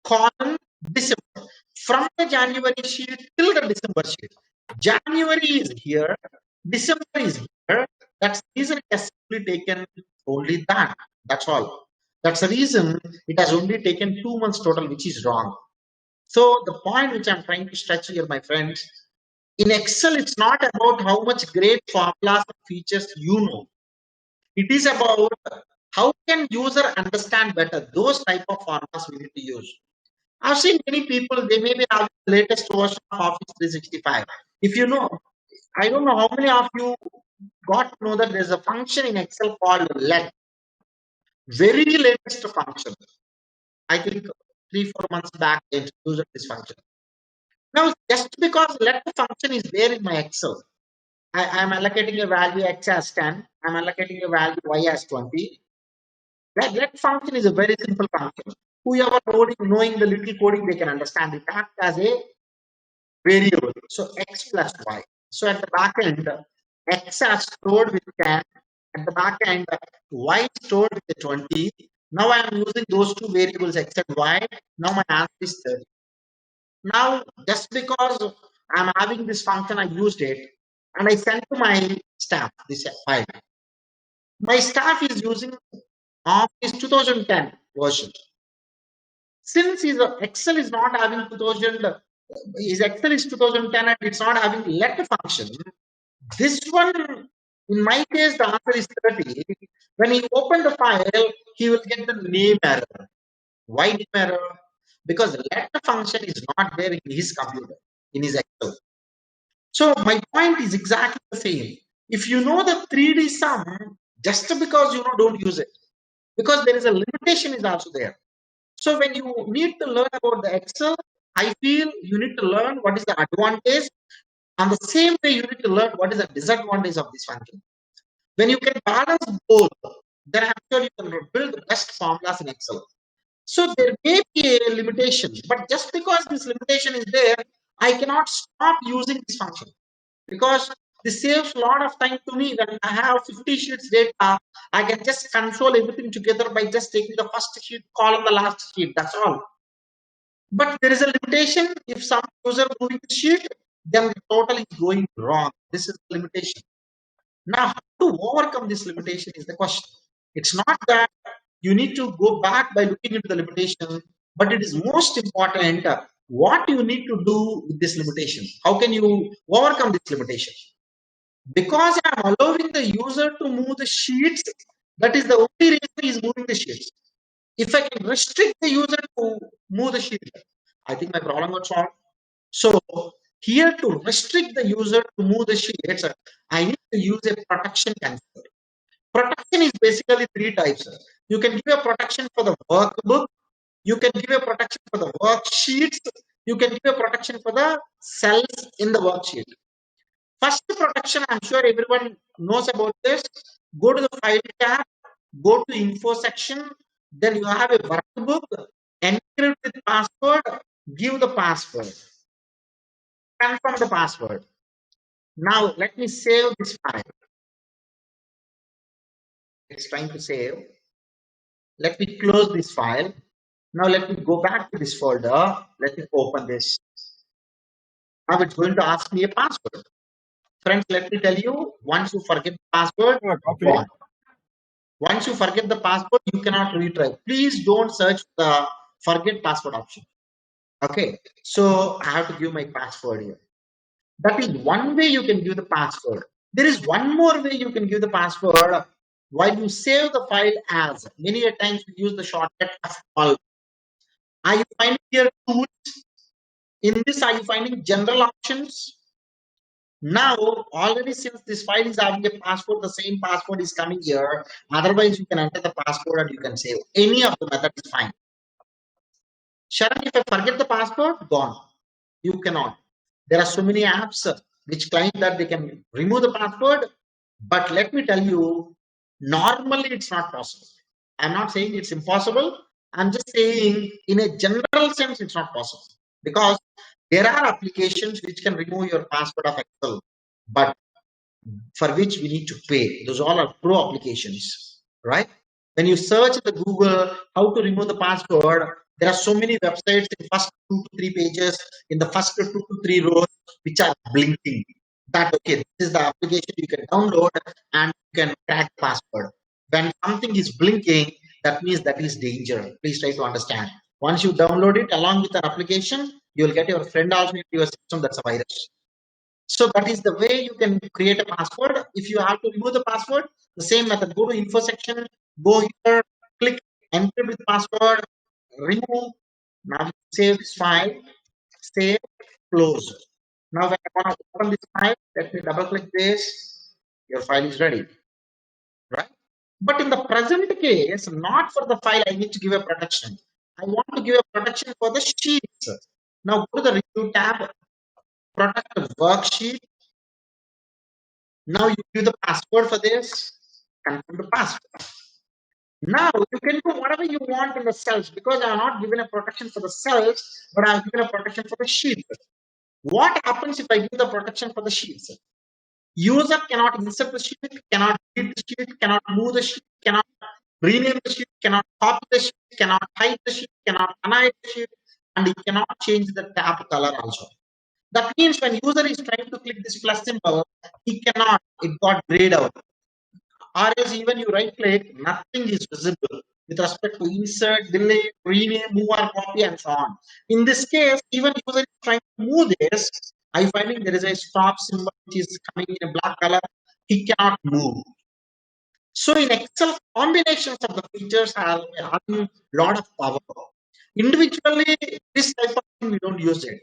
colon, December. From the January sheet till the December sheet. January is here, December is here. That's the reason it has simply taken only that. That's all. That's the reason it has only taken 2 months total, which is wrong. So the point which I'm trying to stretch here, my friends, in Excel, it's not about how much great formulas and features you know. It is about how can user understand better those type of formulas we need to use. I've seen many people, they may be having the latest version of Office 365. If you know, I don't know how many of you got to know that there's a function in Excel called let. Very latest function. I think 3-4 months back they introduced this function. Now, just because let function is there in my Excel, I am allocating a value X as 10, I'm allocating a value Y as 20. Let function is a very simple function. Whoever knowing the little coding, they can understand it. Act as a variable. So X plus Y. So at the back end, X are stored with 10. At the back end, Y stored with the 20. Now I am using those two variables X and Y. Now my answer is 30. Now, just because I'm having this function, I used it and I sent to my staff this file. My staff is using Office 2010 version. Since his Excel is not having 2000, his Excel is 2010 and it's not having let function. This one, in my case, the answer is 30. When he opened the file, he will get the name error. Why name error? Because let function is not there in his computer, in his Excel. So my point is exactly the same. If you know the 3D sum, just because you know, don't use it. Because there is a limitation is also there. So when you need to learn about the Excel, I feel you need to learn what is the advantage. And the same way you need to learn what is the disadvantage of this function. When you can balance both, then I'm sure you can build the best formulas in Excel. So there may be a limitation, but just because this limitation is there, I cannot stop using this function because this saves a lot of time to me. When I have 50 sheets data, I can just control everything together by just taking the first sheet, column the last sheet. That's all. But there is a limitation. If some user moving the sheet, then the total is going wrong. This is the limitation. Now, how to overcome this limitation is the question. It's not that you need to go back by looking into the limitation, but it is most important what you need to do with this limitation. How can you overcome this limitation? Because I'm allowing the user to move the sheets, that is the only reason he's moving the sheets. If I can restrict the user to move the sheet, I think my problem got solved. So here to restrict the user to move the sheets, I need to use a protection concept. Protection is basically three types. You can give a protection for the workbook, you can give a protection for the worksheets, you can give a protection for the cells in the worksheet. First protection, I'm sure everyone knows about this. Go to the file tab, go to info section, then you have a workbook, encrypt with password, give the password, confirm the password. Now let me save this file. It's trying to save. Let me close this file. Now let me go back to this folder. Let me open this. Now it's going to ask me a password. Friends, let me tell you, once you forget the password, Copy. gone. Once you forget the password, you cannot retry. Please don't search the forget password option. Okay, so I have to give my password here. That is one way you can give the password. There is one more way you can give the password while you save the file as. Many a times we use the shortcut F12. Are you finding here tools? In this, are you finding general options? Now, already since this file is having a password, the same password is coming here. Otherwise, you can enter the password and you can save. Any of the method is fine. Sharon, if I forget the password, gone. You cannot. There are so many apps which claim that they can remove the password. But let me tell you, normally it's not possible. I'm not saying it's impossible. I'm just saying in a general sense, it's not possible. Because there are applications which can remove your password of Excel, but for which we need to pay. Those all are pro applications, right? When you search the Google how to remove the password, there are so many websites in first 2 to 3 pages, in the first 2 to 3 rows, which are blinking. That okay, this is the application you can download and you can crack the password. When something is blinking, that means that is danger. Please try to understand. Once you download it along with an application, you will get your friend also into your system that's a virus. So that is the way you can create a password. If you have to remove the password, the same method. Go to info section, go here, click enter with password, remove. Now save this file, save, close. Now when I want to open this file, let me double click this. Your file is ready, right? But in the present case, not for the file, I need to give a protection. I want to give a protection for the sheets. Now go to the review tab, protect the worksheet. Now you give the password for this, confirm the password. Now you can do whatever you want in the cells because I have not given a protection for the cells, but I have given a protection for the sheets. What happens if I give the protection for the sheets? User cannot insert the sheet, cannot delete the sheet, cannot move the sheet, cannot rename the sheet, cannot copy the sheet, cannot hide the sheet, cannot hide the sheet, and he cannot change the tab color also. That means when user is trying to click this plus symbol, he cannot, it got grayed out. Or else even you right click, nothing is visible with respect to insert, delete, rename, move or copy and so on. In this case, even user is trying to move this, I finding there is a stop symbol which is coming in a black color, he cannot move. So in Excel, combinations of the features have a lot of power. Individually, this type of thing we don't use it.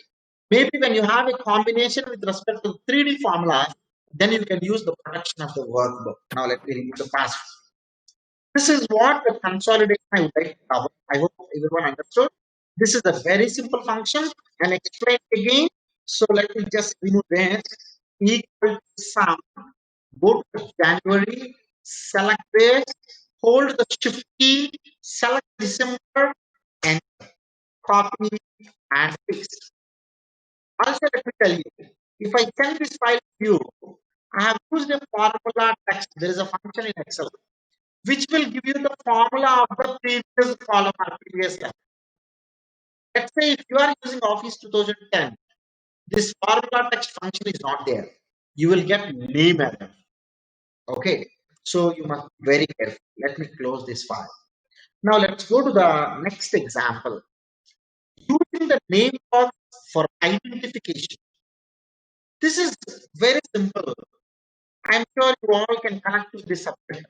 Maybe when you have a combination with respect to 3D formulas, then you can use the protection of the workbook. Now let me remove the password. This is what the consolidation I would like to cover. I hope everyone understood. This is a very simple function and explain again. So let me just remove this. Equal to sum. Go to January, select this, hold the shift key, select December, and copy and paste. Also, let me tell you, if I send this file to you, I have used a formula text. There is a function in Excel which will give you the formula of the previous column or previous line. Let's say if you are using Office 2010, this formula text function is not there. You will get name error. Okay, so you must be very careful. Let me close this file. Now let's go to the next example. Using the name box for identification. This is very simple. I'm sure you all can connect to this subject.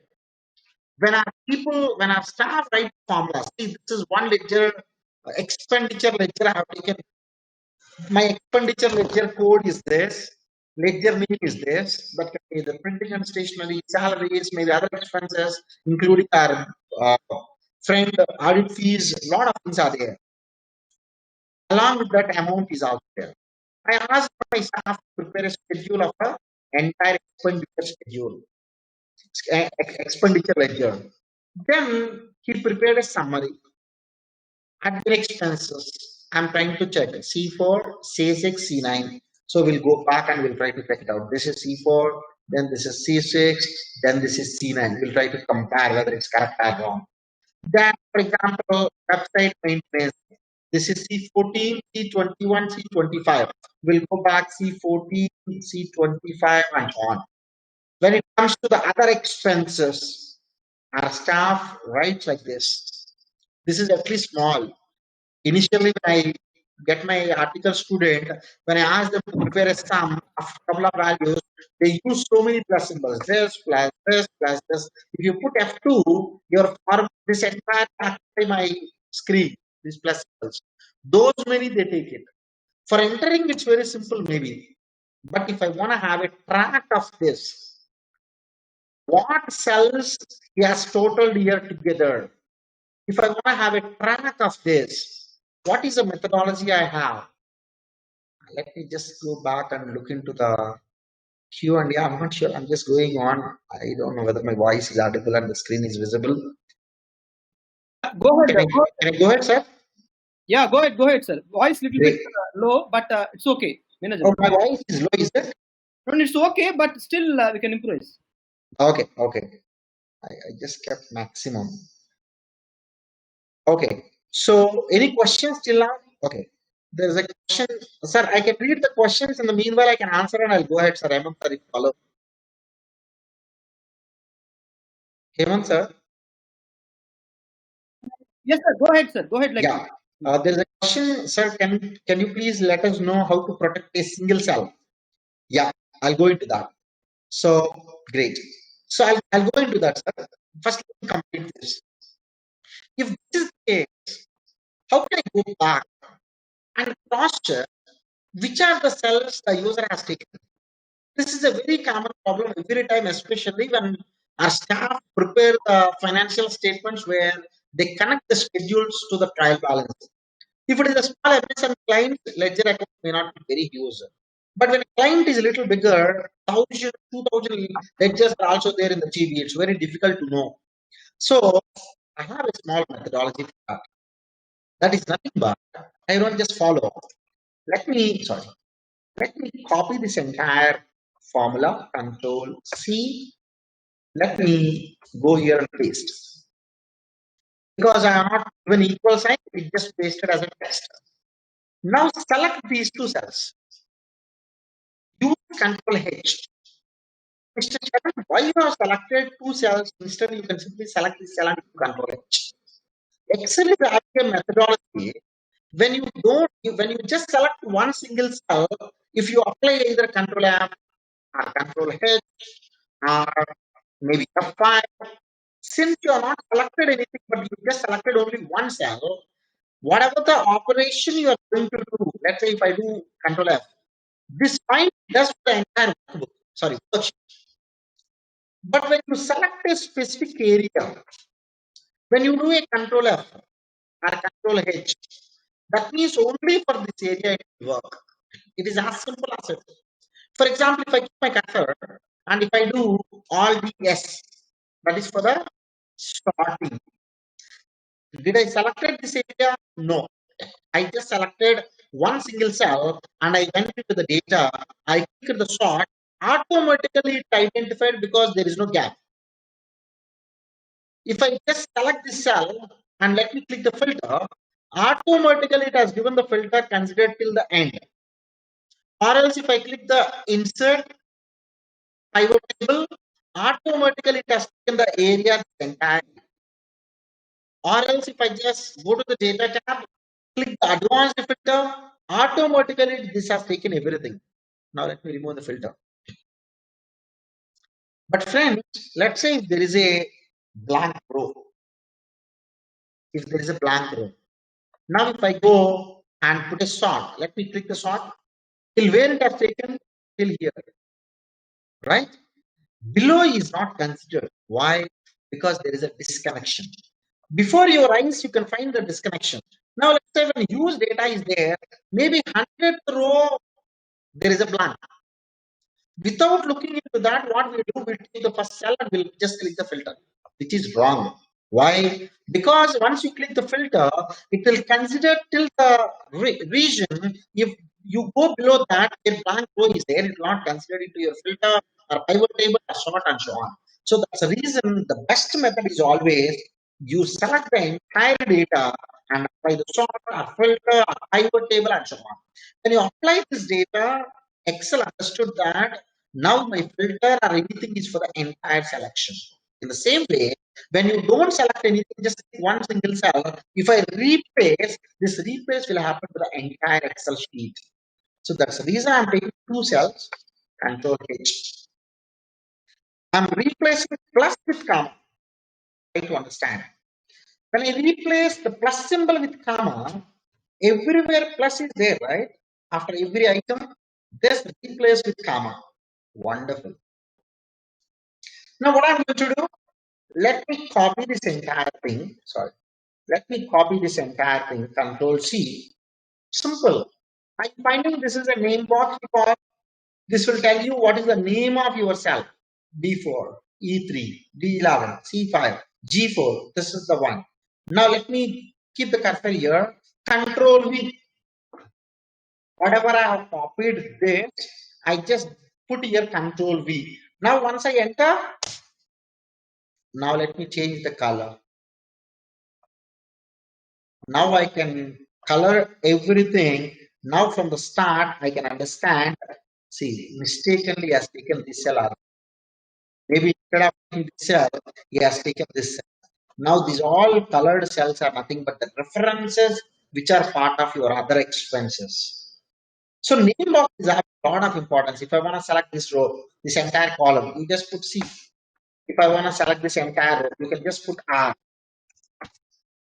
When our staff write formulas, see, this is one ledger, expenditure ledger I have taken. My expenditure ledger code is this, ledger name is this, but the printing and stationery, salaries, maybe other expenses, including our uh, friend audit fees, a lot of things are there. Along with that amount is also there. I asked my staff to prepare a schedule of an entire expenditure schedule, expenditure ledger. Then he prepared a summary. Admin expenses. I'm trying to check C4, C6, C9. So we'll go back and we'll try to check it out. This is C4, then this is C6, then this is C9. We'll try to compare whether it's correct or wrong. Then, for example, website maintenance. This is C14, C21, C25. We'll go back C14, C25, and so on. When it comes to the other expenses, our staff writes like this. This is at least small. Initially, when I get my article student, when I ask them to prepare a sum of a couple of values, they use so many plus symbols. This plus this plus this. If you put F2, your form this entire by my screen, these plus symbols. Those many they take it. For entering, it's very simple, maybe. But if I want to have a track of this, what cells he has totaled here together? If I want to have a track of this, what is the methodology I have? Let me just go back and look into the Q&A. I'm not sure. I'm just going on. I don't know whether my voice is audible and the screen is visible. Go ahead. Can I go ahead, sir? Yeah, go ahead, sir. Voice little Great. bit low, but it's okay. Manageable. Oh, my voice is low, is it? No, it's okay, but still we can improvise. Okay. I just kept maximum. Okay. So, any questions till now? Okay. There's a question. Sir, I can read the questions. In the meanwhile, I can answer and I'll go ahead, sir. Hemant, sir, if you follow. Hemant, sir? Yes, sir. Go ahead, sir. Go ahead. Like Yeah. There's a question, sir. Can you please let us know how to protect a single cell? Yeah, I'll go into that. So, great. So, I'll go into that, sir. First, let me complete this. If this is the case, how can I go back and cross-check which are the cells the user has taken? This is a very common problem every time, especially when our staff prepare the financial statements where they connect the schedules to the trial balance. If it is a small MSM client, ledger account may not be very huge. But when a client is a little bigger, 1,000, 2,000 ledgers are also there in the GB. It's very difficult to know. So I have a small methodology for that. That is nothing but I don't just follow. Let me copy this entire formula, Control C. Let me go here and paste. Because I am not given equal sign, it just pasted as a text. Now select these two cells. Use Control H. Mr. Chairman, why you have selected two cells? Instead, you can simply select this cell and Control H. Excel is actually a methodology. When you just select one single cell, if you apply either Control M or Control H or maybe F5, since you are not selected anything, but you just selected only one cell, whatever the operation you are going to do, let's say if I do Control F, this find does the entire workbook, sorry, worksheet. But when you select a specific area, when you do a Control F or Control H, that means only for this area it will work. It is as simple as it. For example, if I keep my cursor and if I do Alt S, that is for the starting. Did I selected this area? No. I just selected one single cell and I went into the data. I clicked the sort. Automatically it identified because there is no gap. If I just select this cell and let me click the filter, automatically it has given the filter considered till the end. Or else if I click the insert pivot table, automatically it has taken the area entire. Or else if I just go to the data tab, click the advanced filter, automatically this has taken everything. Now let me remove the filter. But friends, let's say if there is a blank row. If there is a blank row. Now if I go and put a sort, let me click the sort. Till where it has taken? Till here. Right? Below is not considered. Why? Because there is a disconnection. Before your eyes, you can find the disconnection. Now, let's say when use data is there, maybe 100th row, there is a blank. Without looking into that, what we do, we take the first cell and we'll just click the filter, which is wrong. Why? Because once you click the filter, it will consider till the region. If you go below that, a blank row is there, it will not consider into your filter or pivot table or sort and so on. So that's the reason the best method is always you select the entire data and apply the sort or filter or pivot table and so on. When you apply this data, Excel understood that now my filter or anything is for the entire selection. In the same way, when you don't select anything, just one single cell, if I replace, this replace will happen to the entire Excel sheet. So that's the reason I'm taking two cells, Control H. I'm replacing plus with comma. Try to understand. When I replace the plus symbol with comma, everywhere plus is there, right? After every item, just replace with comma. Wonderful. Now what I'm going to do, let me copy this entire thing. Sorry. Let me copy this entire thing. Control C. Simple. I'm finding this is a name box because this will tell you what is the name of your cell. D4, E3, D11, C5, G4. This is the one. Now let me keep the cursor here. Control V. Whatever I have copied this, I just put here Control V. Now once I enter, now let me change the color. Now I can color everything. Now from the start, I can understand. See, mistakenly has taken this cell. Maybe instead of taking this cell, he has taken this cell. Now these all colored cells are nothing but the references which are part of your other expenses. So name boxes have a lot of importance. If I want to select this row, this entire column, you just put C. If I want to select this entire row, you can just put R.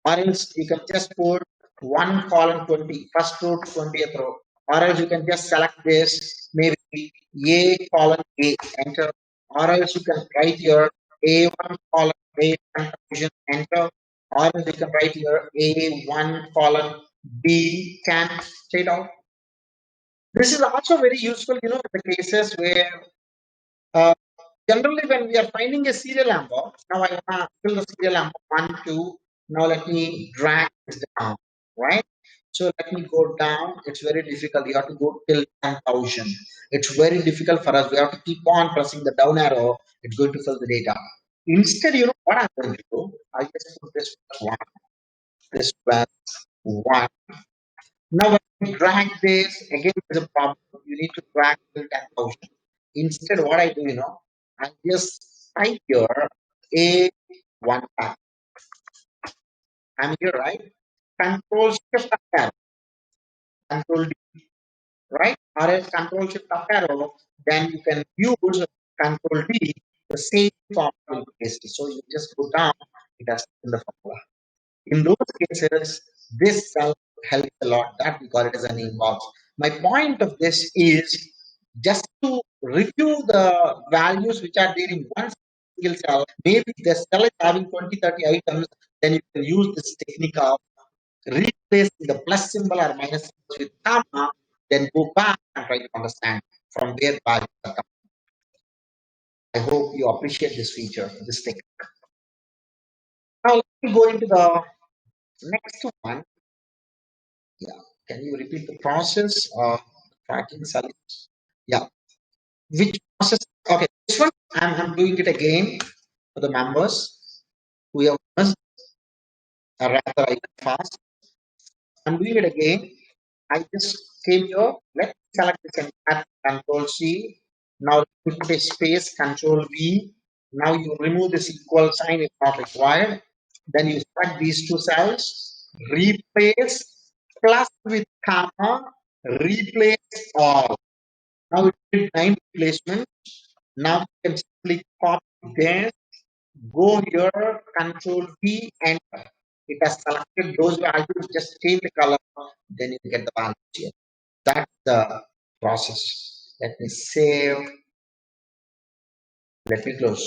Or else you can just put one column 20, first row to 20th row. Or else you can just select this, maybe A column A, enter. Or else you can write here A1 column A, enter. Or else you can write here A1 column B, can straight out. This is also very useful, in the cases where generally when we are finding a serial number, now I want to fill the serial number 1, 2. Now let me drag this down, right? So let me go down. It's very difficult. You have to go till 10,000. It's very difficult for us. We have to keep on pressing the down arrow. It's going to fill the data. Instead, what I'm going to do? I just put this one, this one. Now when you drag this, again there's a problem. You need to drag till 10,000. Instead, what I do, I just type here A1 tag. I'm here, right? Control Shift up arrow. Control D, right? Or else Control Shift up arrow, then you can use Control D, the same formula basically. So you just go down, it has in the formula. In those cases, this cell helps a lot. That we call it as a name box. My point of this is just to review the values which are there in one single cell. Maybe the cell is having 20, 30 items, then you can use this technique of replacing the plus symbol or minus symbol with comma, then go back and try to understand from where values are coming. I hope you appreciate this feature, this technique. Now let me go into the next one. Yeah, can you repeat the process of tracking cells? Yeah, which process? Okay, this one I'm doing it again for the members who have missed, or rather I fast. I'm doing it again. I just came here. Let's select this entire Control C. Now put a space, Control V. Now you remove this equal sign, it's not required. Then you select these two cells, replace plus with comma, replace all. Now it did 9 replacements. Now you can simply copy then go here, Control V, enter. It has selected those values, just change the color, then you get the values here. That's the process. Let me save. Let me close.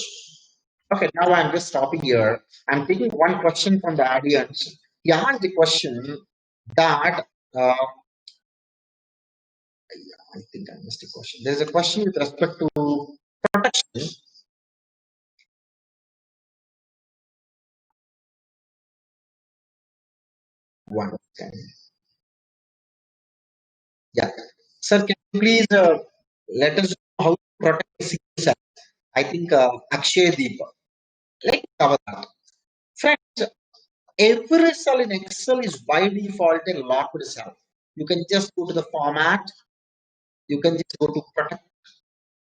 Okay, now I'm just stopping here. I'm taking one question from the audience. He asked the question that I think I missed a question. There's a question with respect to protection. One second. Yeah, sir, can you please let us know how to protect the single cell? I think Akshay Deepa. Let me cover that. Friends, every cell in Excel is by default a locked cell. You can just go to the format. You can just go to protect.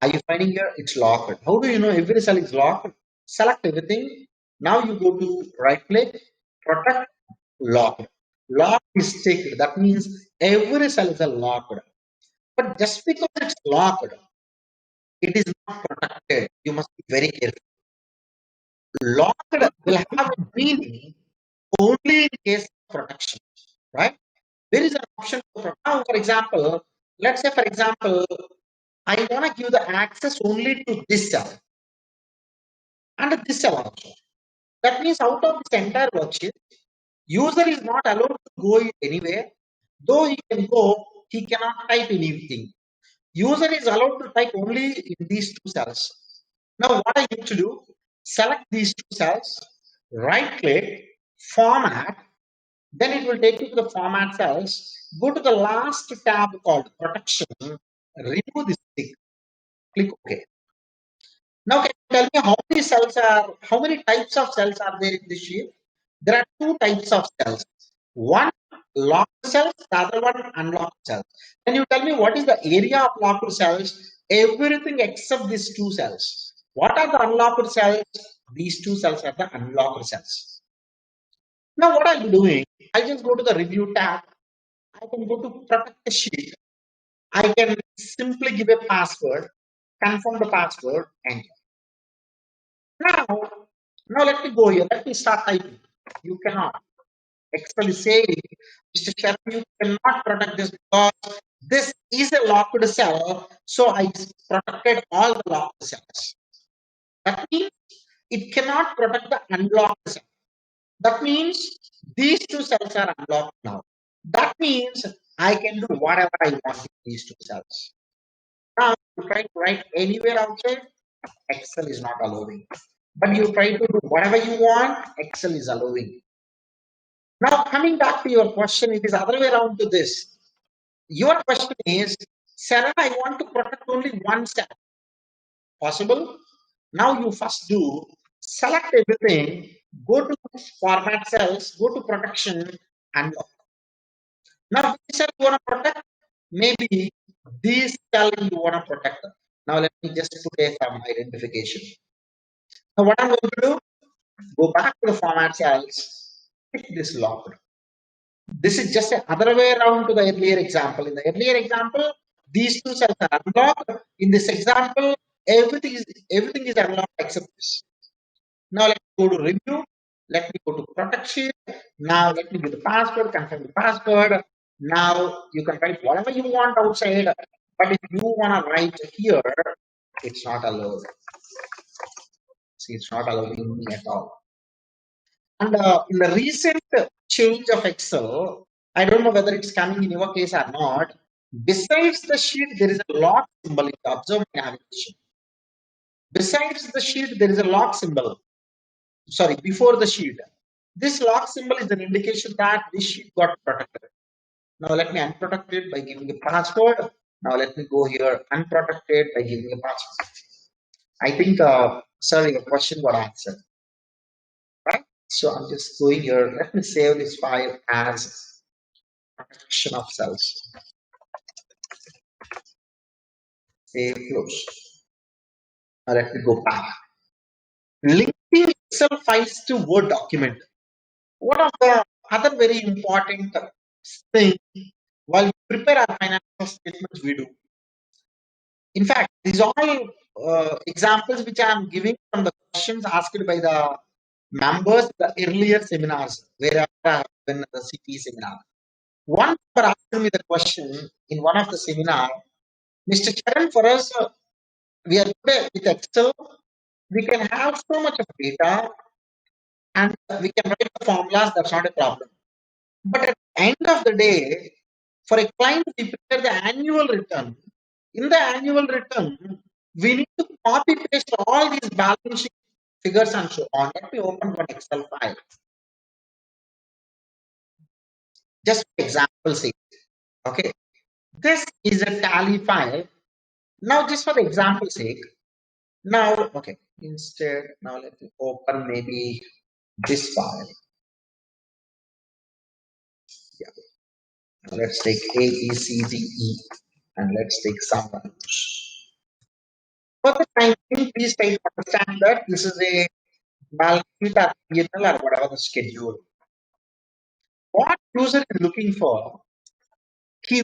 Are you finding here? It's locked. How do you know every cell is locked? Select everything. Now you go to right click, protect, lock. Lock is ticked. That means every cell is a locked. But just because it's locked, it is not protected. You must be very careful. Locked will have a meaning only in case of protection, right? There is an option now, for example, let's say, for example, I want to give the access only to this cell and this cell also. That means out of this entire worksheet, user is not allowed to go anywhere. Though he can go, he cannot type anything. User is allowed to type only in these two cells. Now, what I need to do, select these two cells, right click, format, then it will take you to the format cells. Go to the last tab called protection, remove this tick, click OK. Now, can you tell me how many types of cells are there in this sheet? There are two types of cells. One locked cells, the other one unlocked cells. Can you tell me what is the area of locked cells? Everything except these two cells. What are the unlocked cells? These two cells are the unlocked cells. Now, what I'll be doing, I just go to the review tab. I can go to protect the sheet. I can simply give a password, confirm the password, enter. Now let me go here. Let me start typing. You cannot. Excel is saying, Mr. Sharan, you cannot protect this because this is a locked cell. So I protected all the locked cells. That means it cannot protect the unlocked cell. That means these two cells are unlocked now. That means I can do whatever I want with these two cells. Now, you try to write anywhere outside, Excel is not allowing. But you try to do whatever you want, Excel is allowing. Now, coming back to your question, it is other way around to this. Your question is, Sharan, I want to protect only one cell. Possible? Now you first do, select everything, go to format cells, go to protection, and lock. Now, which cell you want to protect? Maybe this cell you want to protect. Now, let me just put a some identification. Now, what I'm going to do, go back to the format cells, pick this locked. This is just the other way around to the earlier example. In the earlier example, these two cells are unlocked. In this example, everything is unlocked except this. Now let me go to review. Let me go to protection. Now let me give the password, confirm the password. Now you can write whatever you want outside, but if you want to write here, it's not allowed. See, it's not allowing me at all. And in the recent change of Excel, I don't know whether it's coming in your case or not. Besides the sheet, there is a lock symbol in the observe navigation. Besides the sheet, there is a lock symbol. Sorry, before the sheet. This lock symbol is an indication that this sheet got protected. Now let me unprotect it by giving a password. Now let me go here, unprotected by giving a password. I think, sir, your question got answered. Right? So I'm just going here. Let me save this file as protection of cells. Save, close. Now let me go back. Linking Excel files to Word document. One of the other very important things while we prepare our financial statements, we do. In fact, these all examples which I am giving from the questions asked by the members the earlier seminars where I have been the CP seminar. One member asked me the question in one of the seminar, Mr. Charan, for us, we are good with Excel. We can have so much of data and we can write the formulas. That's not a problem. But at the end of the day, for a client, we prepare the annual return. In the annual return, we need to copy paste all these balance sheet figures and so on. Let me open one Excel file. Just for example sake. Okay. This is a tally file. Now, just for the example sake, now, okay, instead, now let me open maybe this file. Yeah. Now let's take A, B, C, D, E, and let's take some values. For the time being, please try to understand that this is a balance sheet or P&L or whatever the schedule. What user is looking for? He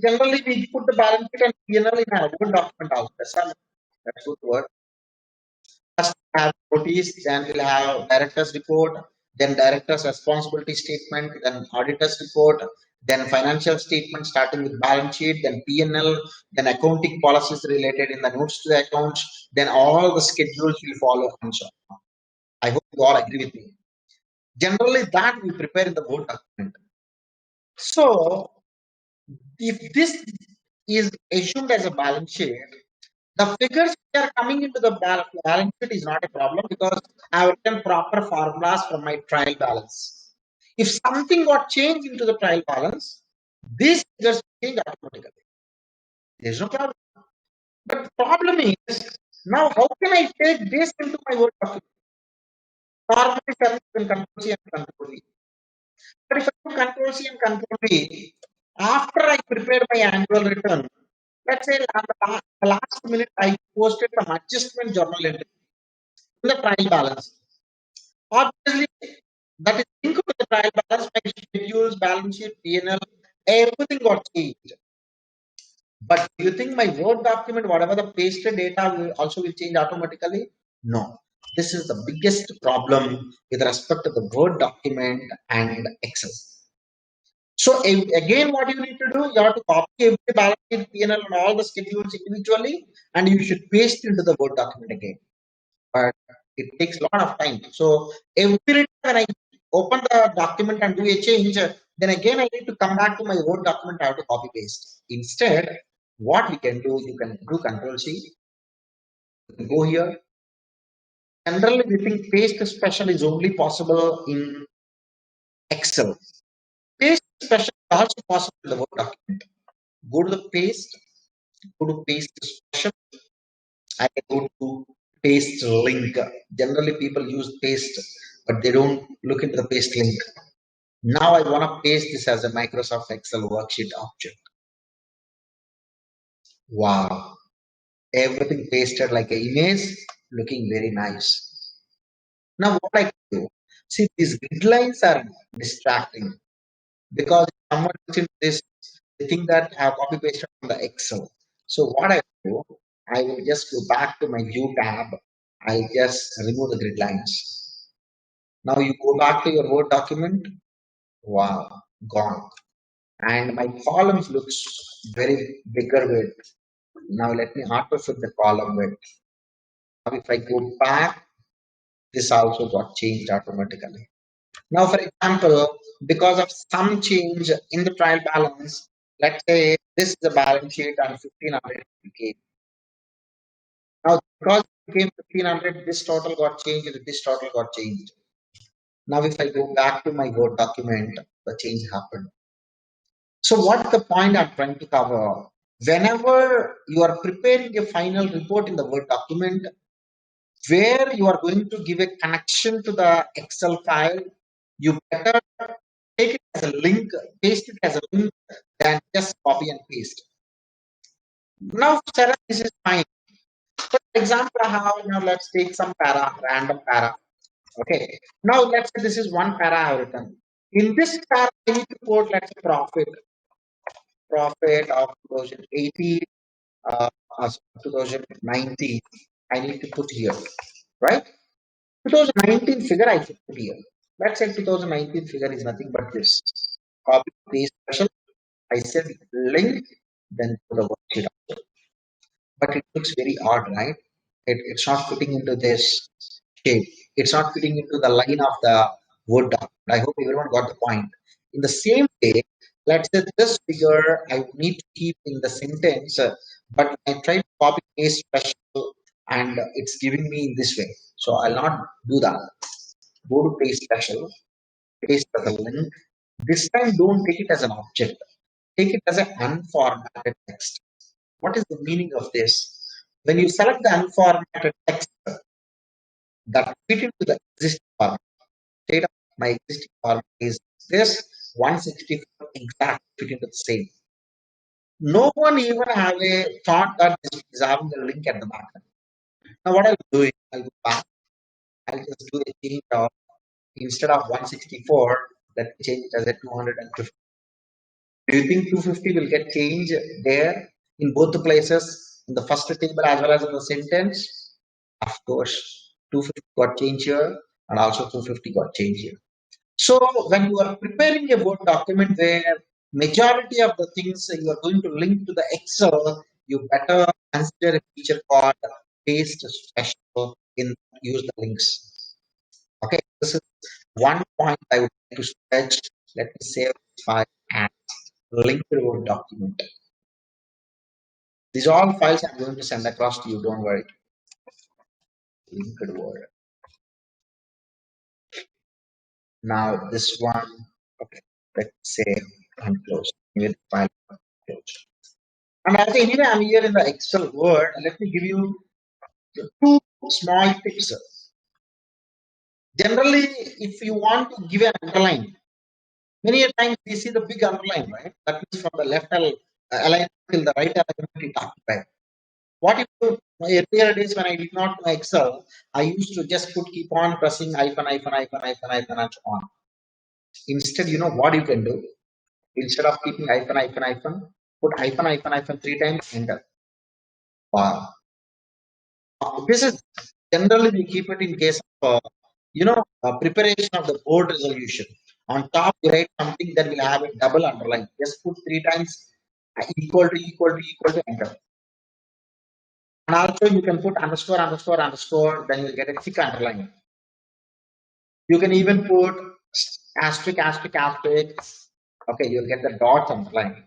generally we put the balance sheet and P&L in a Word document also. That's good word. First we have notice, then we'll have director's report, then director's responsibility statement, then auditor's report, then financial statement starting with balance sheet, then P&L, then accounting policies related in the notes to the accounts, then all the schedules will follow and so on. I hope you all agree with me. Generally, that we prepare in the Word document. So, if this is assumed as a balance sheet, the figures which are coming into the balance sheet is not a problem because I have written proper formulas from my trial balance. If something got changed into the trial balance, these figures change automatically. There's no problem. But the problem is, now how can I take this into my Word document? Normally, service in Control C and Control V. But if I do Control C and Control V, after I prepare my annual return, let's say the last minute I posted some adjustment journal entry in the trial balance. Obviously, that is linked to the trial balance, my schedules, balance sheet, P&L, everything got changed. But do you think my Word document, whatever the pasted data will change automatically? No. This is the biggest problem with respect to the Word document and Excel. So again, what you need to do, you have to copy every balance sheet, P&L, and all the schedules individually, and you should paste into the Word document again. But it takes a lot of time. So every time when I open the document and do a change, then again I need to come back to my Word document. I have to copy paste. Instead, what we can do, you can do Control C. You can go here. Generally, we think paste special is only possible in Excel. Paste special is also possible in the Word document. Go to the paste, go to paste special. I go to paste link. Generally, people use paste, but they don't look into the paste link. Now I want to paste this as a Microsoft Excel worksheet object. Wow. Everything pasted like an image, looking very nice. Now what I can do, see these grid lines are distracting because if someone looks into this, they think that I have copy pasted from the Excel. So what I do, I will just go back to my view tab. I'll just remove the grid lines. Now you go back to your Word document. Wow, gone. And my columns looks very bigger width. Now let me auto fit the column width. Now if I go back, this also got changed automatically. Now for example, because of some change in the trial balance, let's say this is the balance sheet and 1500 became. Now because it became 1500, this total got changed, this total got changed. Now if I go back to my Word document, the change happened. So what's the point I'm trying to cover? Whenever you are preparing a final report in the Word document, where you are going to give a connection to the Excel file, you better take it as a link, paste it as a link, than just copy and paste. Now, Sarah, this is fine. For example, now let's take some random para. Okay. Now let's say this is one para I have written. In this para, I need to quote, let's say, profit of version 80 2019, I need to put here, right? 2019 figure I should put here. Let's say 2019 figure is nothing but this. Copy paste special. I said link, then put a worksheet. But it looks very odd, right? It's not fitting into this shape. It's not fitting into the line of the Word document. I hope everyone got the point. In the same way, let's say this figure I need to keep in the sentence, but I try to copy paste special and it's giving me in this way. So I'll not do that. Go to paste special, paste as a link. This time don't take it as an object. Take it as an unformatted text. What is the meaning of this? When you select the unformatted text that fit into the existing format, data my existing format is this 164 exact fit into the same. No one even have a thought that this is having a link at the back. Now what I'll do is I'll go back. I'll just do a change of instead of 164, let me change it as a 250. Do you think 250 will get changed there in both the places, in the first table as well as in the sentence? Of course, 250 got changed here and also 250 got changed here. So when you are preparing a Word document where majority of the things you are going to link to the Excel, you better consider a feature called paste special in use the links. Okay, this is one point I would like to stretch. Let me save this file and link to Word document. These are all files I'm going to send across to you, don't worry. Linked Word. Now this one, okay, let's save and close. With file close. And as anyway, I'm here in the Excel Word. Let me give you two small tips. Generally, if you want to give an underline, many a times we see the big underline, right? That means from the left alignment till the right alignment it occupied. What if you, my earlier days when I did not know Excel, I used to just keep on pressing hyphen, hyphen, hyphen, hyphen, hyphen, and so on. Instead, you know what you can do? Instead of keeping hyphen, hyphen, hyphen, put hyphen, hyphen, hyphen 3 times, enter. Wow. This is generally we keep it in case of, preparation of the board resolution. On top, you write something that will have a double underline. Just put 3 times equal to equal to equal to enter. And also you can put underscore, underscore, underscore, then you'll get a thick underline. You can even put asterisk, asterisk, asterisk. Okay, you'll get the dots underline.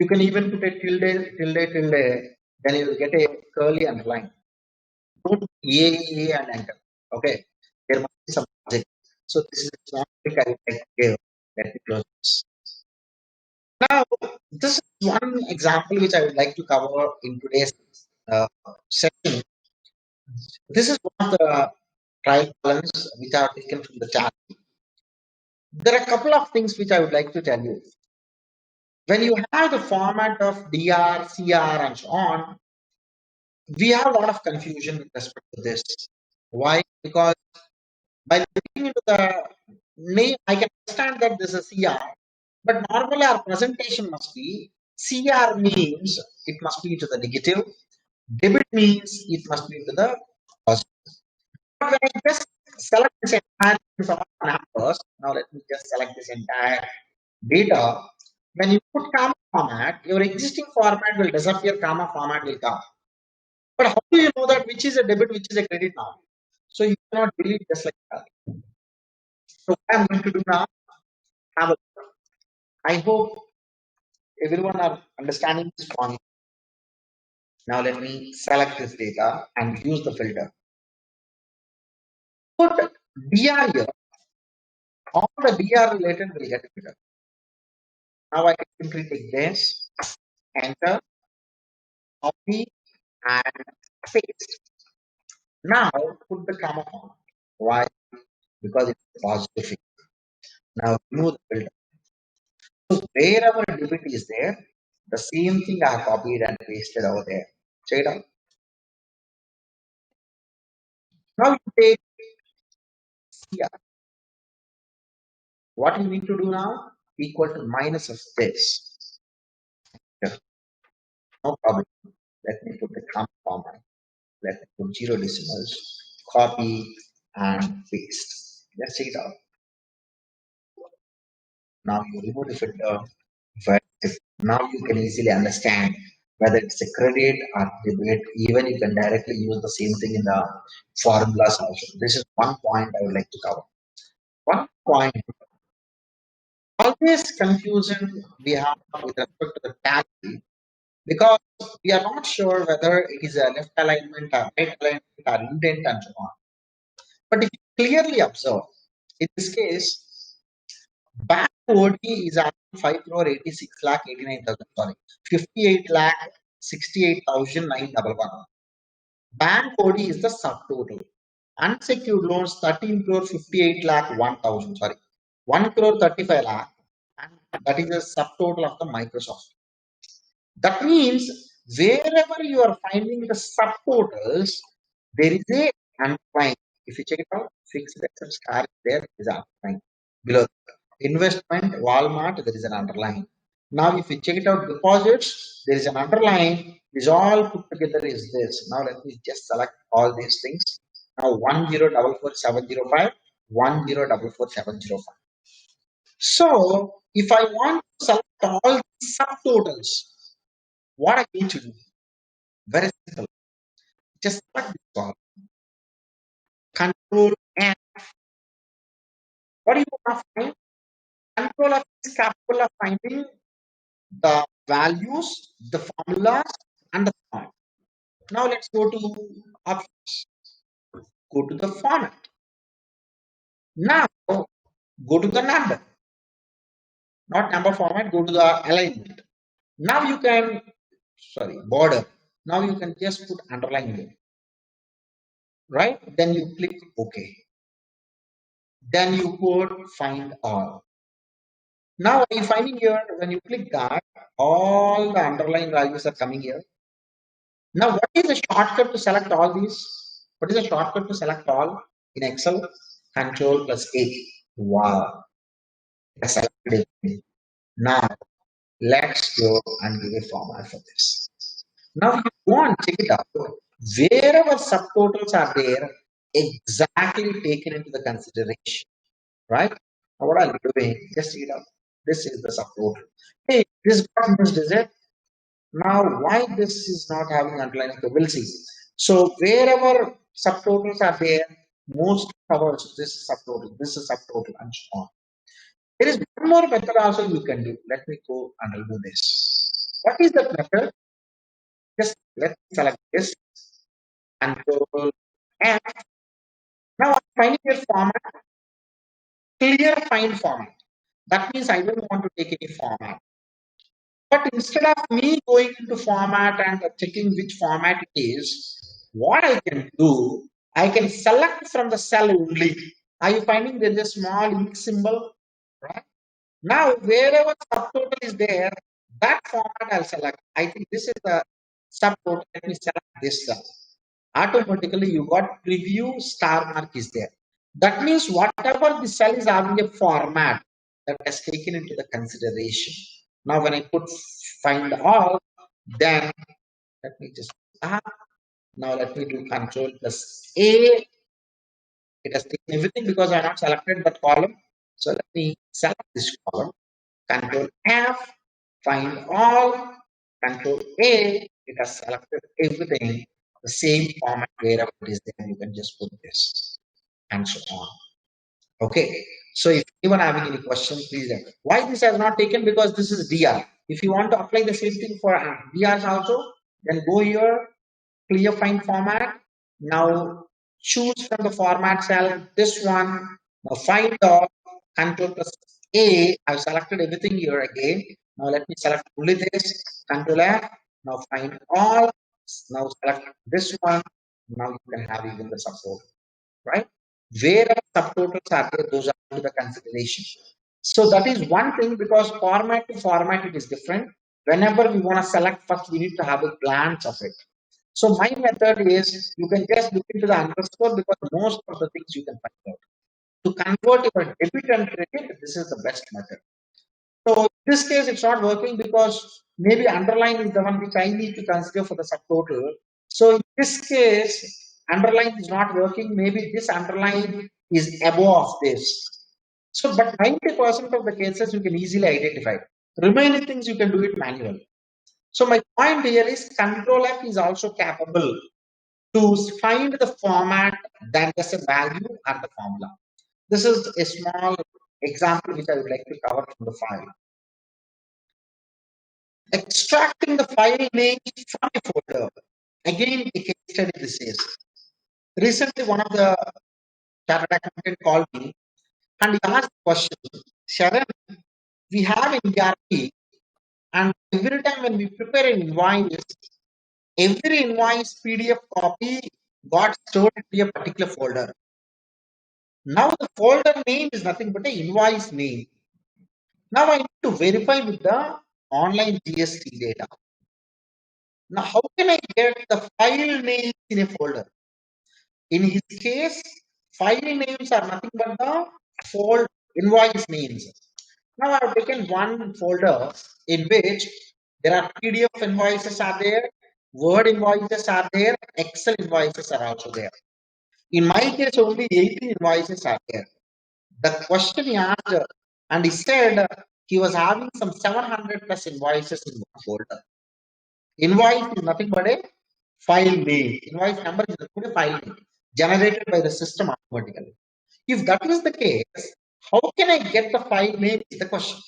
You can even put a tilde, tilde, tilde, then you'll get a curly underline. Put A and enter. Okay, there must be some logic. So this is not trick I would like to give. Let me close this. Now, this is one example which I would like to cover in today's session. This is one of the trial balance which are taken from the chart. There are a couple of things which I would like to tell you. When you have the format of DR, CR, and so on, we have a lot of confusion with respect to this. Why? Because by looking into the name, I can understand that this is CR, but normally our presentation must be CR means it must be to the negative, debit means it must be to the positive. But when I just select this entire numbers, now let me just select this entire data. When you put comma format, your existing format will disappear, comma format will come. But how do you know that which is a debit, which is a credit now? So you cannot delete just like that. So what I'm going to do now, have a look. I hope everyone are understanding this point. Now let me select this data and use the filter. Put DR here. All the DR related will get filtered. Now I can simply take this, enter, copy, and paste. Now put the comma format. Why? Because it's a positive figure. Now remove the filter. So wherever debit is there, the same thing I have copied and pasted over there. Check it out. Now you take CR. What you need to do now? Equal to minus of this. Yeah. No problem. Let me put the comma format. Let me put 0 decimals, copy and paste. Let's check it out. Now you remove the filter, but now you can easily understand whether it's a credit or debit. Even you can directly use the same thing in the formulas also. This is one point I would like to cover. One point, always confusion we have with respect to the tally, because we are not sure whether it is a left alignment or right alignment or indent and so on. But if you clearly observe, in this case, bank OD is at 5 crore 86 lakh 89,000, sorry, 58 lakh 68,911. Bank OD is the subtotal. Unsecured loans 13 crore 58 lakh 1,000, sorry, 1 crore 35 lakh, and that is the subtotal of the Microsoft. That means wherever you are finding the subtotals, there is a underline. If you check it out, fixed assets are there is an underline. Below investment, Walmart, there is an underline. Now, if you check it out, deposits, there is an underline. Is all put together is this. Now, let me just select all these things. Now, 1044,705, 1044,705. So, if I want to select all the subtotals, what I need to do? Very simple. Just select this column. Control N. What do you want to find? Control F is capable of finding the values, the formulas, and the format. Now let's go to options. Go to the format. Now go to the number. Not number format, go to the alignment. Now you can, sorry, border. Now you can just put underline here. Right? Then you click OK. Then you put find all. Now, are you finding here when you click that, all the underlying values are coming here. Now, what is the shortcut to select all these? What is the shortcut to select all in Excel? Control plus A. Wow. I selected it. Now, let's go and give a format for this. Now, if you want, check it out. Wherever subtotals are there, exactly taken into the consideration. Right? Now, what are you doing? Just check it out. This is the subtotal. Hey, this got missed, is it? Now, why this is not having underline? We'll see. So, wherever subtotals are there, most covers this is subtotal, this is subtotal, and so on. There is one more method also you can do. Let me go and remove this. What is that method? Just let me select this. Control F. Now, I'm finding a format, clear find format. That means I don't want to take any format. But instead of me going into format and checking which format it is, what I can do, I can select from the cell only. Are you finding there's a small ink symbol? Right? Now, wherever subtotal is there, that format I'll select. I think this is the subtotal. Let me select this cell. Automatically, you got preview star mark is there. That means whatever the cell is having a format that has taken into the consideration. Now, when I put find all, then let me just now let me do control plus A. It has taken everything because I not selected that column. So let me select this column. Control F, find all, control A. It has selected everything. The same format wherever it is there, you can just put this and so on. Okay. So if anyone having any questions, please. Why this has not taken? Because this is DR. If you want to apply the same thing for DRs also, then go here, clear find format. Now choose from the format cell this one. Now find all, control plus A. I've selected everything here again. Now let me select only this, control F. Now find all. Now select this one. Now you can have even the support, right? Wherever subtotals are there, those are under the consideration. So that is one thing, because format to format it is different. Whenever we want to select first, we need to have a glance of it. So my method is you can just look into the underscore, because most of the things you can find out. To convert your debit and credit, this is the best method. So in this case, it's not working because maybe underline is the one which I need to consider for the subtotal. So in this case, underline is not working. Maybe this underline is above this. So, but 90% of the cases you can easily identify. Remaining things you can do it manually. So my point here is Control F is also capable to find the format that is a value or the formula. This is a small example which I would like to cover from the file. Extracting the file name from a folder. Again, a case study this is. Recently, one of the chartered accountant called me and he asked the question, Sharon, we have in ERP, and every time when we prepare an invoice, every invoice PDF copy got stored into a particular folder. Now the folder name is nothing but an invoice name. Now I need to verify with the online GST data. Now how can I get the file name in a folder? In his case, file names are nothing but the folder invoice names. Now I have taken one folder in which there are PDF invoices are there, Word invoices are there, Excel invoices are also there. In my case, only 80 invoices are there. The question he asked, and he said he was having some 700 plus invoices in one folder. Invoice is nothing but a file name. Invoice number is nothing but a file name generated by the system automatically. If that is the case, how can I get the file name is the question.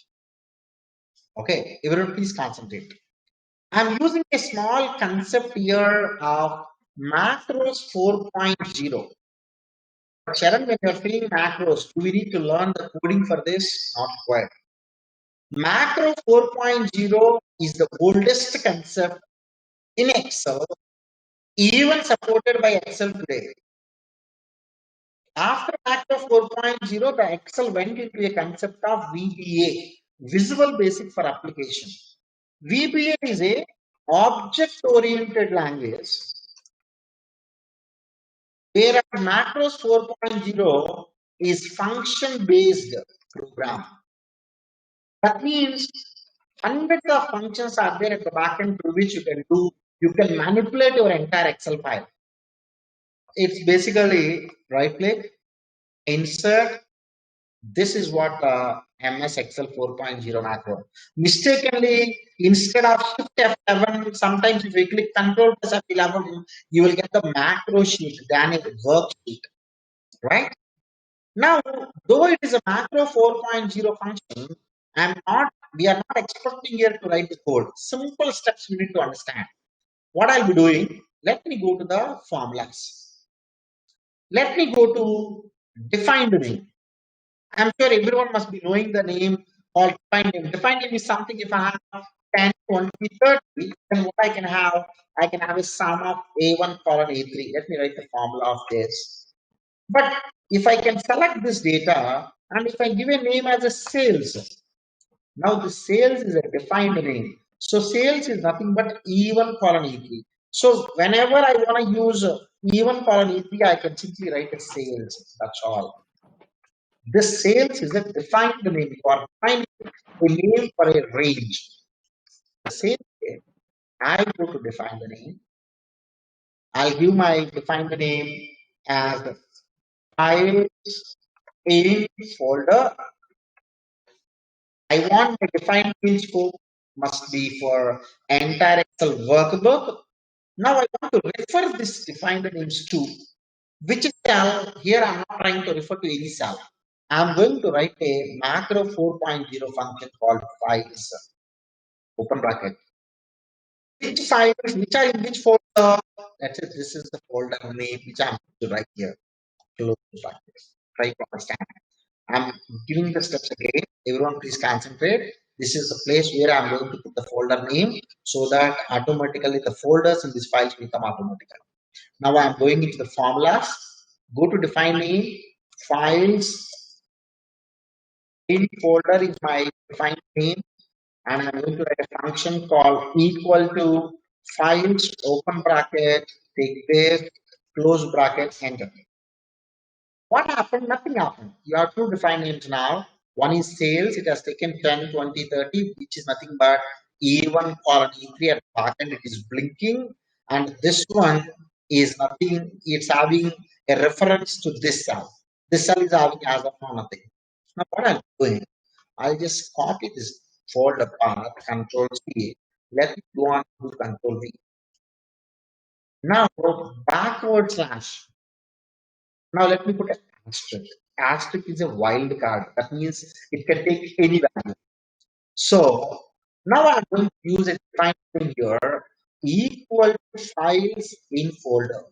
Okay, everyone please concentrate. I'm using a small concept here of macros 4.0. But Sharon, when you're filling macros, do we need to learn the coding for this? Not required. Macro 4.0 is the oldest concept in Excel, even supported by Excel today. After Macro 4.0, the Excel went into a concept of VBA, Visual Basic for Application. VBA is a object-oriented language, whereas Macros 4.0 is function-based program. That means hundreds of functions are there at the backend through which you can manipulate your entire Excel file. It's basically right click, insert. This is what MS Excel 4.0 macro. Mistakenly, instead of Shift F11, sometimes if you click Control plus F11, you will get the macro sheet than a worksheet, right? Now, though it is a macro 4.0 function, we are not expecting here to write the code. Simple steps we need to understand. What I'll be doing, let me go to the formulas. Let me go to defined name. I'm sure everyone must be knowing the name or defined name. Defined name is something if I have 10, 20, 30, then what I can have a sum of A1 colon A3. Let me write the formula of this. But if I can select this data and if I give a name as a sales, now the sales is a defined name. So sales is nothing but E1 colon E3. So whenever I want to use E1 colon E3, I can simply write a sales. That's all. This sales is a defined name. You are defining a name for a range. The same way, I go to define the name. I'll give my defined name as files in folder. I want my defined name scope must be for entire Excel workbook. Now I want to refer this defined names to which cell. Here I'm not trying to refer to any cell. I'm going to write a macro 4.0 function called files. Open bracket. Which files, which are in which folder? That's it. This is the folder name which I'm going to write here. Close bracket. Try to understand. I'm giving the steps again. Everyone please concentrate. This is the place where I'm going to put the folder name so that automatically the folders in these files will come automatically. Now I'm going into the formulas. Go to define name. Files in folder is my defined name. And I'm going to write a function called equal to files, open bracket, take this, close bracket, enter. What happened? Nothing happened. You have two defined names now. One is sales, it has taken 10, 20, 30, which is nothing but E1 colon E3 at the back end, it is blinking. And this one is nothing, it's having a reference to this cell. This cell is having as of now nothing. Now what I'm doing, I'll just copy this folder path, Control C. Let me go on to Control V. Now backward slash. Now let me put an asterisk. Asterisk is a wild card. That means it can take any value. So now I'm going to use a define thing here equal to files in folder.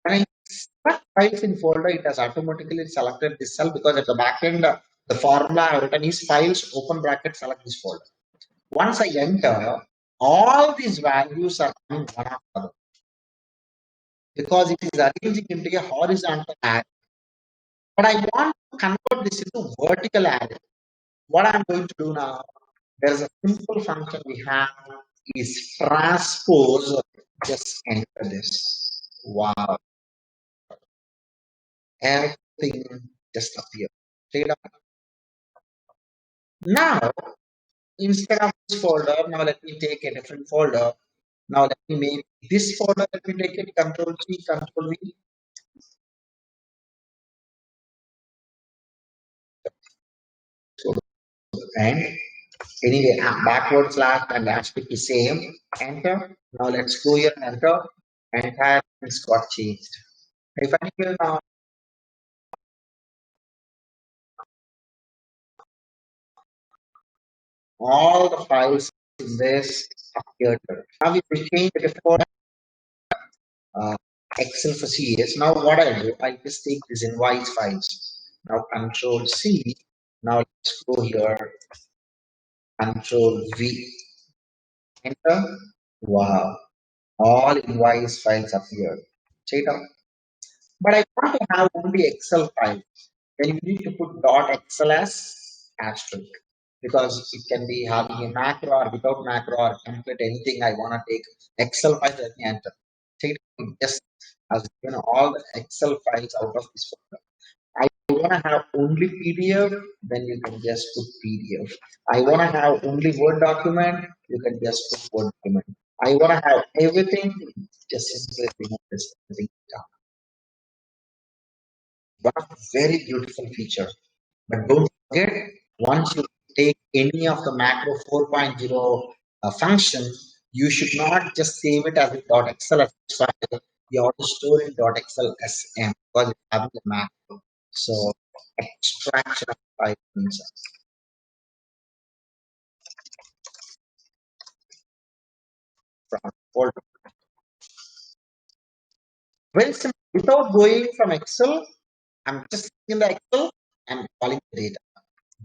When I select files in folder, it has automatically selected this cell because at the back end, the formula I've written is files, open bracket, select this folder. Once I enter, all these values are coming one after the other because it is arranging into a horizontal array. But I want to convert this into vertical array. What I'm going to do now, there is a simple function we have is transpose. Just enter this. Wow. Everything just appeared. Straight up. Now, instead of this folder, now let me take a different folder. Now let me make this folder, let me take it, Control C, Control V. So, and anyway, backward slash and asterisk is same. Enter. Now let's go here and enter. Entire things got changed. If I will now all the files in this appeared. Now if we change it for Excel for CS, now what I do, I just take these invoice files. Now Control C. Now let's go here. Control V. Enter. Wow. All invoice files appeared. Check it out. But I want to have only Excel file. Then you need to put .xls asterisk because it can be having a macro or without macro or template anything. I want to take Excel file. Let me enter. Take it just as all the Excel files out of this folder. I want to have only PDF, then you can just put PDF. I want to have only Word document, you can just put Word document. I want to have everything, just simply remove this thing down. One very beautiful feature. But don't forget, once you take any of the macro 4.0 function, you should not just save it as a .xls file. You ought to store it .xlsm because it's having a macro. So extraction of file from folder. Very simple. Without going from Excel, I'm just in the Excel and calling the data.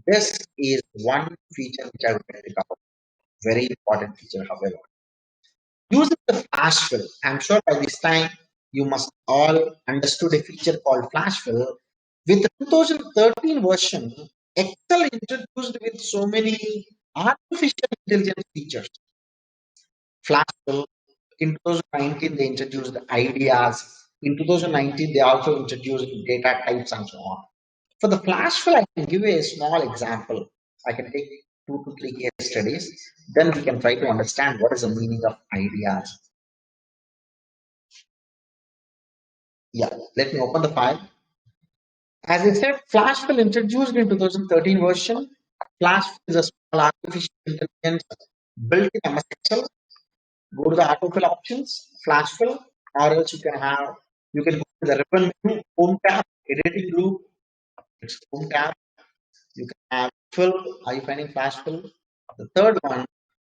This is one feature which I would like to cover. Very important feature, however. Using the flash fill, I'm sure by this time you must all understood a feature called flash fill. With the 2013 version, Excel introduced with so many artificial intelligence features. Flash fill. In 2019, they introduced the ideas. In 2019, they also introduced data types and so on. For the flash fill, I can give you a small example. I can take 2 to 3 case studies. Then we can try to understand what is the meaning of ideas. Yeah, let me open the file. As I said, flash fill introduced in 2013 version. Flash fill is a small artificial intelligence built in MS Excel. Go to the autofill options, flash fill, or else you can go to the ribbon menu, home tab, editing group, it's home tab. You can have fill. Are you finding flash fill? The third one,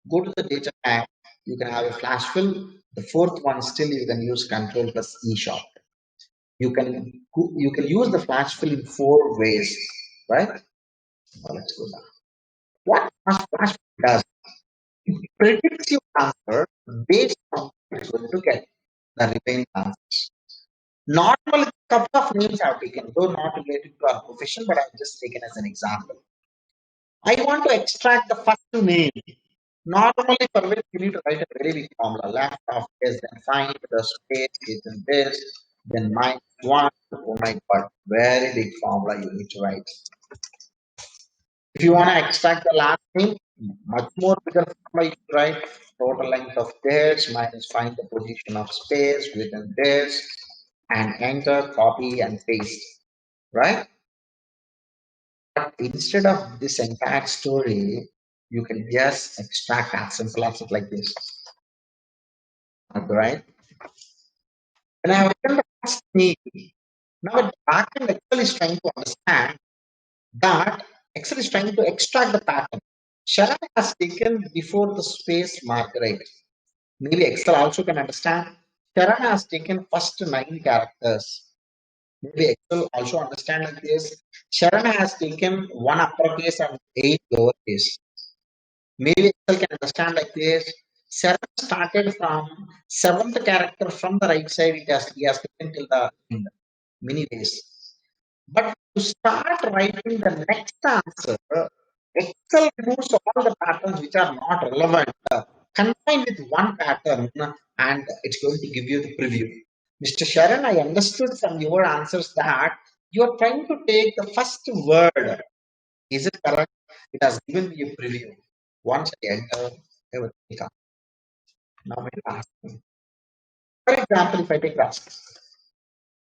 go to the data tab. You can have a flash fill. The fourth one, still you can use Control plus E short. You can use the flash fill in 4 ways, right? Now let's go down. What flash fill does? It predicts your answer based on what it's going to get the remaining answers. Normally, a couple of names I've taken, though not related to our profession, but I've just taken as an example. I want to extract the first name. Normally, for which you need to write a very big formula. Left of this, then find the space, then this, then -1. Oh my god, very big formula you need to write. If you want to extract the last name, much more bigger formula, you write total length of this minus find the position of space within this and enter, copy and paste, right? But instead of this entire story, you can just extract as simple as it like this, right? When I have written the first name, now at the back end, Excel is trying to understand that Excel is trying to extract the pattern. Sharon has taken before the space mark, right? Maybe Excel also can understand. Sharon has taken first 9 characters. Maybe Excel also understand like this. Sharon has taken 1 uppercase and 8 lowercase. Maybe Excel can understand like this. Sharon started from 7th character from the right side. He has taken till the end. Many ways. But to start writing the next answer, Excel removes all the patterns which are not relevant, combine with one pattern, and it's going to give you the preview. Mr. Sharon, I understood from your answers that you are trying to take the first word. Is it correct? It has given me a preview. Once I enter, everything comes. Now it asks me. For example, if I take Rask,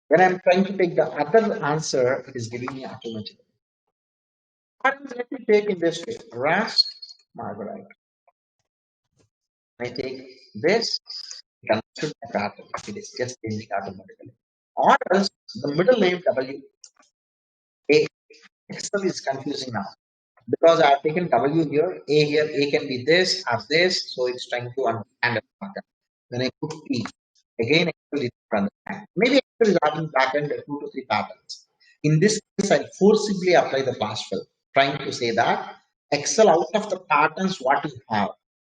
when I'm trying to take the other answer, it is giving me automatically. Let me take in this way. Rask, Margaret. I take this, it understood my pattern. It is just changing automatically. Or else the middle name W. A. Excel is confusing now. Because I have taken W here, A here, A can be this or this, so it's trying to understand the pattern. When I put P, again Excel is not understand. Maybe Excel is having backend 2 to 3 patterns. In this case, I forcibly apply the flash fill, trying to say that Excel out of the patterns what you have,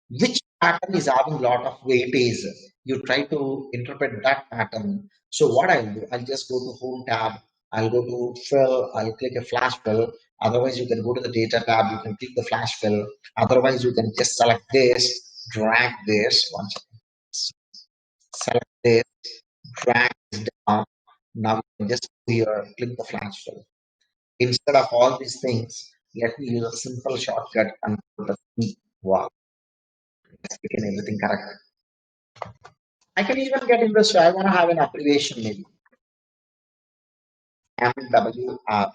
which pattern is having a lot of weightage, you try to interpret that pattern. So what I'll do, I'll just go to home tab, I'll go to fill, I'll click a flash fill. Otherwise, you can go to the data tab, you can click the flash fill. Otherwise, you can just select this, drag this, one second. Select this, drag this down. Now you can just go here, click the flash fill. Instead of all these things, let me use a simple shortcut and put a C. Wow, let's begin everything correct. I can even get in this. I want to have an abbreviation maybe. MWR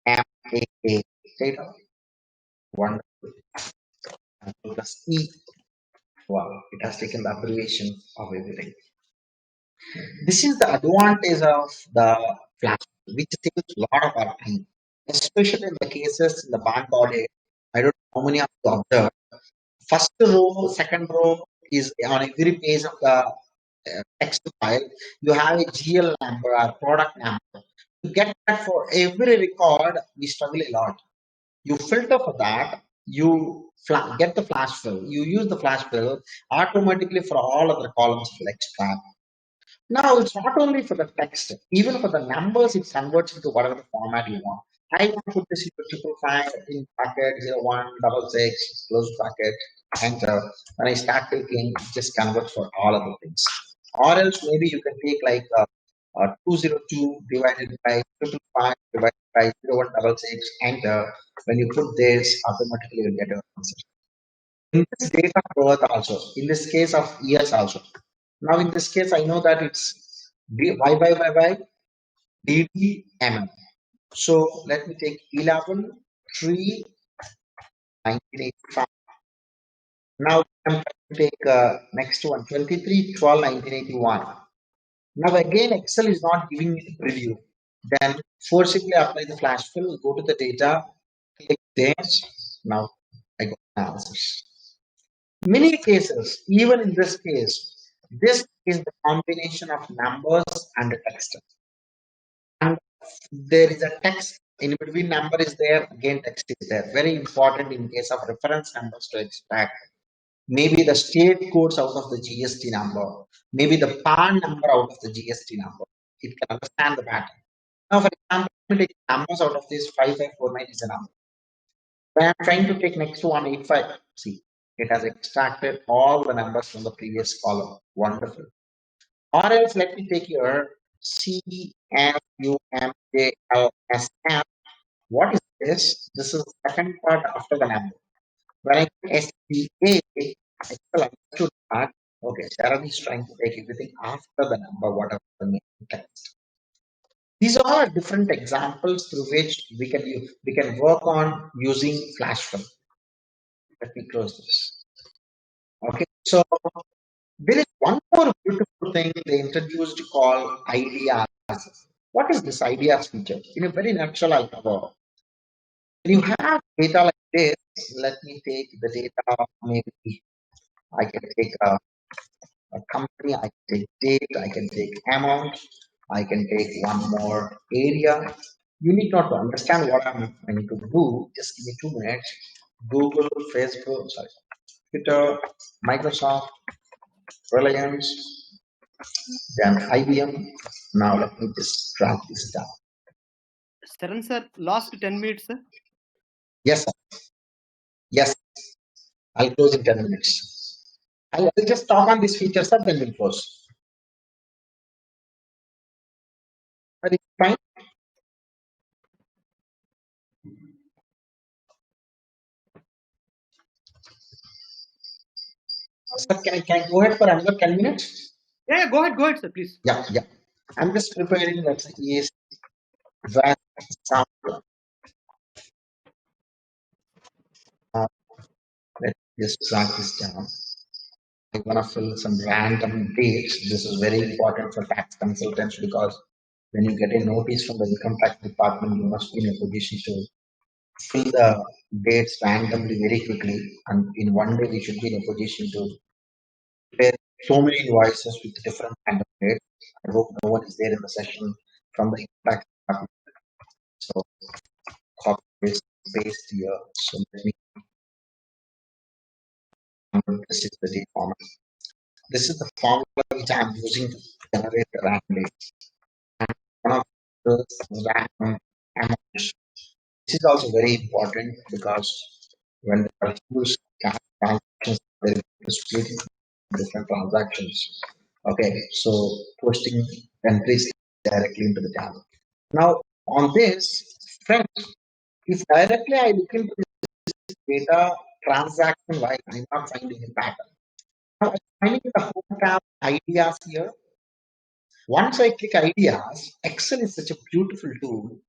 MAA data. Wonderful. And plus E. Wow, it has taken the abbreviation of everything. This is the advantage of the flash, which saves a lot of our time, especially in the cases in the bank audit. I don't know how many of you observed. First row, second row is on every page of the text file. You have a GL number or product number. To get that for every record, we struggle a lot. You filter for that. You get the flash fill. You use the flash fill automatically for all other columns will extract. Now it's not only for the text, even for the numbers, it converts into whatever format you want. I want to put this into 555 in bracket 0166 close bracket enter. When I start clicking, it just converts for all of the things. Or else maybe you can take like 202 divided by 555 divided by 0166 enter. When you put this, automatically you'll get your answer. In this date of birth also, in this case of years also. Now in this case, I know that it's Y DDM. So let me take 11 3 1985. Now I'm going to take next one 23 12 1981. Now again, Excel is not giving me the preview. Then forcibly apply the flash fill, go to the data, click this. Now I got answers. Many cases, even in this case, this is the combination of numbers and the text. And there is a text in between, number is there, again text is there. Very important in case of reference numbers to extract. Maybe the state codes out of the GST number, maybe the PAN number out of the GST number. It can understand the pattern. Now, for example, let me take numbers out of this 5549 is a number. When I'm trying to take next to 185, see, it has extracted all the numbers from the previous column. Wonderful. Or else let me take your CMUMJLSM. What is this? This is the second part after the number. When I put SPA, Excel understood that, okay, Sharon is trying to take everything after the number, whatever the name text. These are different examples through which we can work on using flash fill. Let me close this. Okay, so there is one more beautiful thing they introduced called ideas. What is this ideas feature? In a very nutshell, I'll cover. When you have data like this, let me take the data, maybe I can take a company, I can take date, I can take amount, I can take one more area. You need not to understand what I'm going to do. Just give me 2 minutes. Google, Facebook, sorry, Twitter, Microsoft, Reliance, then IBM. Now let me just drag this down. Sharan sir, last 10 minutes, sir. Yes, sir. Yes, I'll close in 10 minutes. I'll just talk on this feature, sir, then we'll close. Are you fine? Sir, can I go ahead for another 10 minutes? Yeah, go ahead, sir, please. Yeah. I'm just preparing that is that sample. Let's just drag this down. I'm gonna fill some random dates. This is very important for tax consultants because when you get a notice from the income tax department, you must be in a position to fill the dates randomly very quickly. And in one day, we should be in a position to prepare so many invoices with different kind of dates. I hope no one is there in the session from the income tax department. So copy paste here. So let me. This is the date format. This is the formula which I am using to generate the random dates. And one of the random amounts. This is also very important because when there are huge cash transactions, there is split into different transactions. Okay, so posting entries directly into the table. Now on this, friends, if directly I look into this data transaction wise, I'm not finding a pattern. Now I'm finding the home tab ideas here. Once I click ideas, Excel is such a beautiful tool.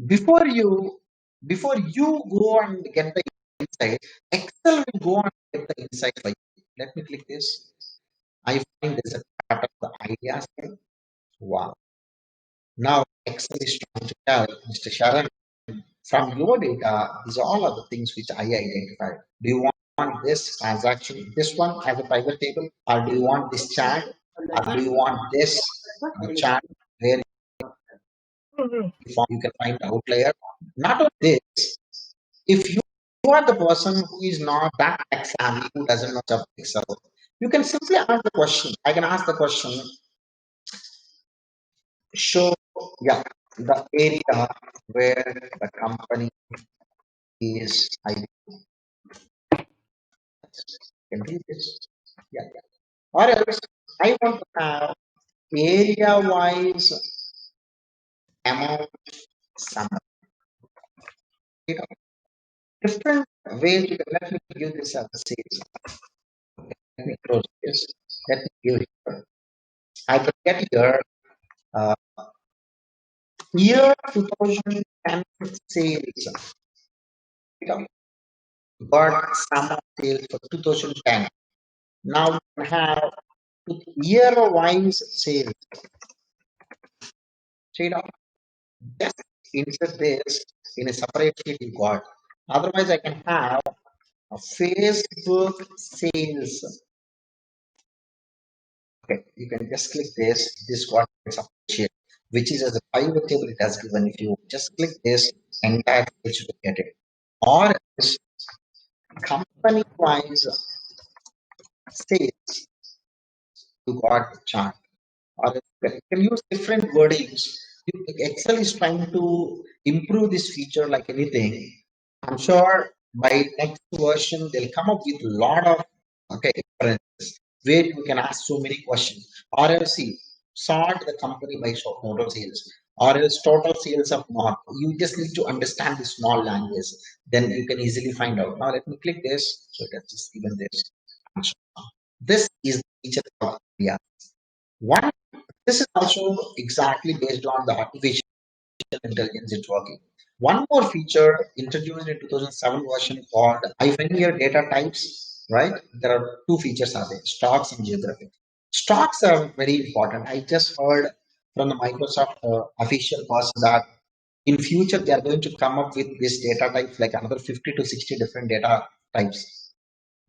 Before you go and get the insight, Excel will go and get the insight for you. Let me click this. I find there's a part of the ideas here. Wow. Now Excel is trying to tell Mr. Sharan, from your data, these are all other things which I identified. Do you want this transaction, this one as a private table, or do you want this chart, or do you want this chart where you can find outlier? Not only this, if you are the person who is not that tech savvy, who doesn't know Excel, you can simply ask the question. I can ask the question, show the area where the company is. I can read this. Or else I want to have area wise amount summary. Different ways you can let me give this as a series. Let me close this. Let me give here. I could get here year 2010 sales. Got some sales for 2010. Now we have year-wise sales. Straight up. Just insert this in a separate sheet you got. Otherwise, I can have a Facebook sales. Okay, you can just click this. This got a separate sheet, which is as a pivot table it has given. If you just click this, entire page to get it. Or else company-wise sales, you got the chart. Or you can use different wordings. Excel is trying to improve this feature like anything. I'm sure by next version they'll come up with a lot of references where you can ask so many questions. RLC sort the company by total sales. or else total sales of North. You just need to understand the small language. Then you can easily find out. Now let me click this. So let's just given this. This is the feature of India. One, this is also exactly based on the artificial intelligence it's working. One more feature introduced in 2007 version called I find your data types, right? There are two features are there, stocks and geographic. Stocks are very important. I just heard from the Microsoft official person that in future they are going to come up with this data types like another 50 to 60 different data types.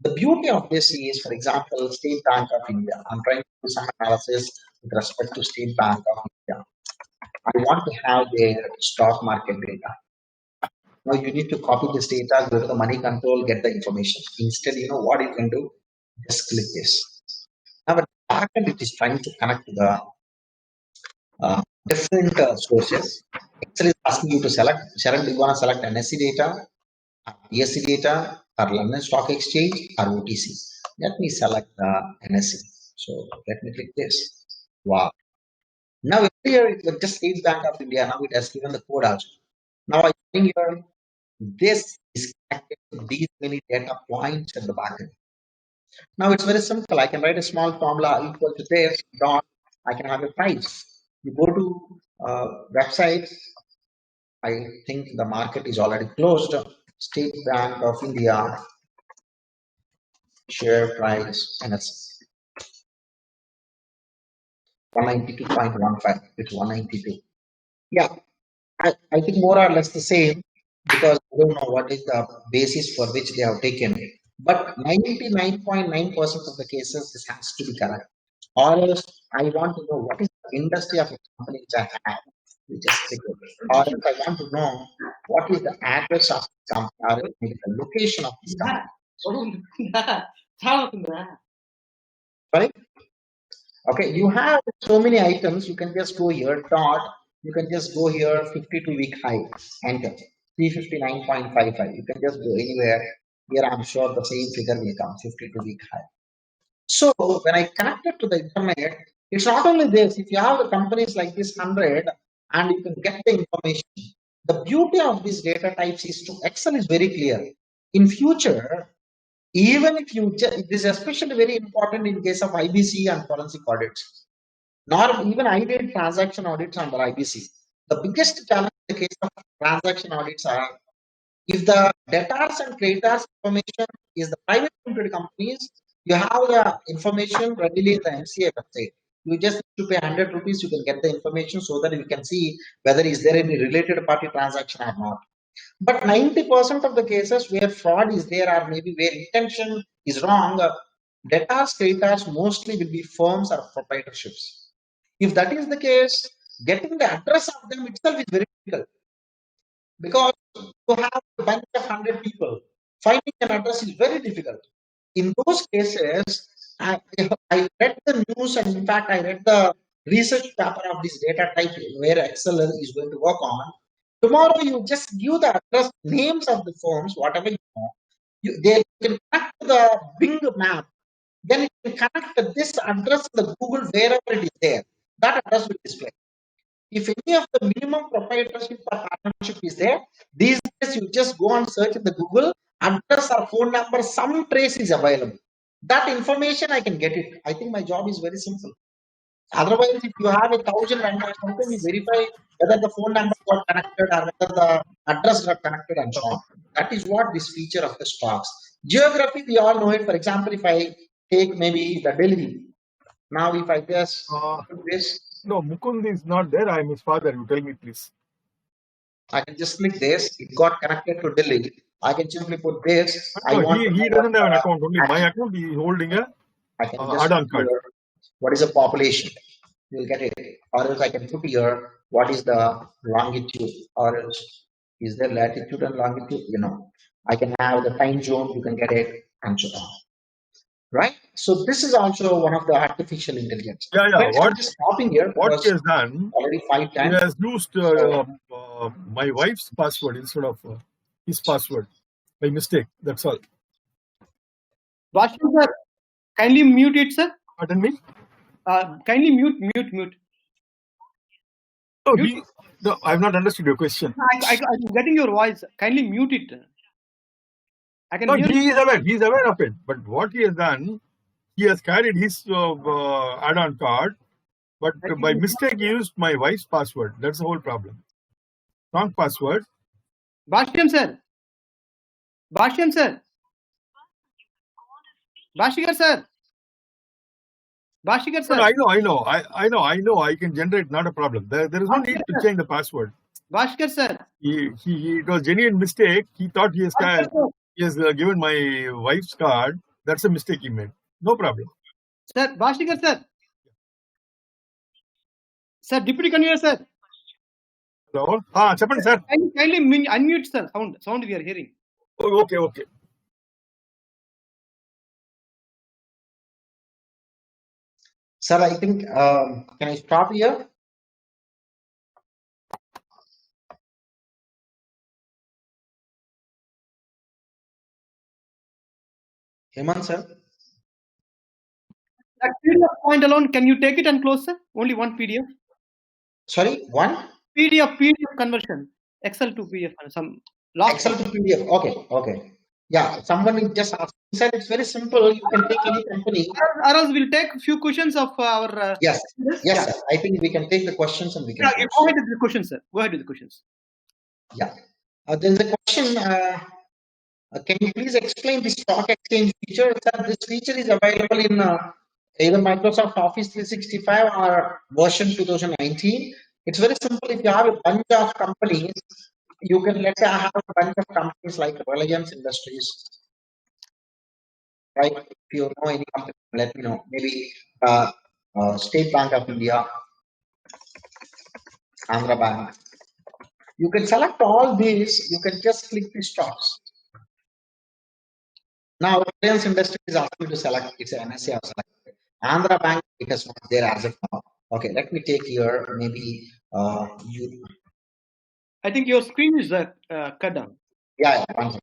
The beauty of this is, for example, State Bank of India. I'm trying to do some analysis with respect to State Bank of India. I want to have their stock market data. Now you need to copy this data, go to the money control, get the information. Instead, you know what you can do? Just click this. Now at the back end, it is trying to connect to the different sources. Excel is asking you to select. Sharon, do you want to select NSE data, BSE data, or London Stock Exchange, or OTC? Let me select the NSE. So let me click this. Wow. Now here it was just State Bank of India. Now it has given the code also. Now I think here this is connected to these many data points at the back end. Now it's very simple. I can write a small formula equal to this dot. I can have a price. You go to website. I think the market is already closed. State Bank of India share price NSE 192.15. It's 192. Yeah, I think more or less the same because I don't know what is the basis for which they have taken it. But 99.9% of the cases, this has to be correct. Or else I want to know what is the industry of a company which I have. We just click it. Or if I want to know what is the address of the company, or maybe the location of this company. Right? Okay, you have so many items. You can just go here, dot. You can just go here, 52-week high, enter 359.55. You can just go anywhere. Here, I'm sure the same figure will come, 52-week high. So when I connect it to the internet, it's not only this. If you have the companies like this 100, and you can get the information. The beauty of these data types is to Excel is very clear. In future, even if you this is especially very important in case of IBC and forensic audits. Nor even I did transaction audits under IBC. The biggest challenge in the case of transaction audits are if the debtors and creditors information is the private limited companies, you have the information readily in the MCA website. You just need to pay 100 rupees, you can get the information so that you can see whether is there any related party transaction or not. But 90% of the cases where fraud is there or maybe where intention is wrong, debtors, creditors mostly will be firms or proprietorships. If that is the case, getting the address of them itself is very difficult. Because you have a bunch of 100 people, finding an address is very difficult. In those cases, I read the news and in fact I read the research paper of this data type where Excel is going to work on. Tomorrow you just give the address names of the firms, whatever you know. They can connect to the Bing map. Then it can connect this address to the Google wherever it is there. That address will display. If any of the minimum proprietorship or partnership is there, these days you just go and search in the Google, address or phone number, some trace is available. That information I can get it. I think my job is very simple. Otherwise, if you have 1,000 vendors, how can you verify whether the phone number got connected or whether the address got connected and so on? That is what this feature of the stocks. Geography, we all know it. For example, if I take maybe the Delhi, now if I just put this, No, Mukund is not there. I am his father. You tell me, please. I can just click this. It got connected to Delhi. I can simply put this. No, he doesn't have an account. Only my account. He is holding a I can just add-on put card. here, what is the population? You'll get it. Or else I can put here what is the longitude, or else is there latitude and longitude? You know, I can have the time zone. You can get it, and so on. Right. So this is also one of the artificial intelligence. Yeah. Friends, I'm just stopping here. What because he has done, already 5 he times. has used my wife's password instead of his password by mistake. That's all. Vasu sir, kindly mute it, sir. Pardon me? Kindly mute. No, Mute. no, I've not understood your question. I'm getting your voice. Kindly mute it. I can No, hear. he is aware. He is aware of it. But what he has done, he has carried his add-on card, but I think by it's mistake he used my wife's password. That's the whole problem. Wrong password. Bashkar sir. Bashkar sir. Bashkar sir. Bashkar No, sir. no, I know. I can generate, not a problem. There is no need to change the password. Bashkar sir. It was genuine mistake. He thought he has given my wife's card. That's a mistake he made. No problem. Sir, Bashkar sir. Sir, Deputy Convener sir. Hello. Chappan sir. Kindly unmute sir. Sound we are hearing. Oh, okay. Sir, I think, can I stop here? Hemant, sir? That PDF point alone, can you take it and close, sir? Only one PDF. Sorry, one? PDF conversion. Excel to PDF. Some last Excel to PDF. Okay. Yeah, someone just asked. He said it's very simple. You can take any company. Or else we'll take a few questions of our. Yes, sir. I think we can take the questions and we can. Yeah, go ahead with the questions, sir. Go ahead with the questions. Yeah. There's a question. Can you please explain the stock exchange feature? Sir, this feature is available in either Microsoft Office 365 or version 2019. It's very simple. If you have a bunch of companies, you can, let's say I have a bunch of companies like Reliance Industries, right? If you know any company, let me know. Maybe State Bank of India, Andhra Bank. You can select all these. You can just click the stocks. Now, Reliance Industries is asking to select. It's an NSE I've selected. Andhra Bank, it is not there as of now. Okay, let me take here. Maybe you. I think your screen is cut down. Yeah, one second.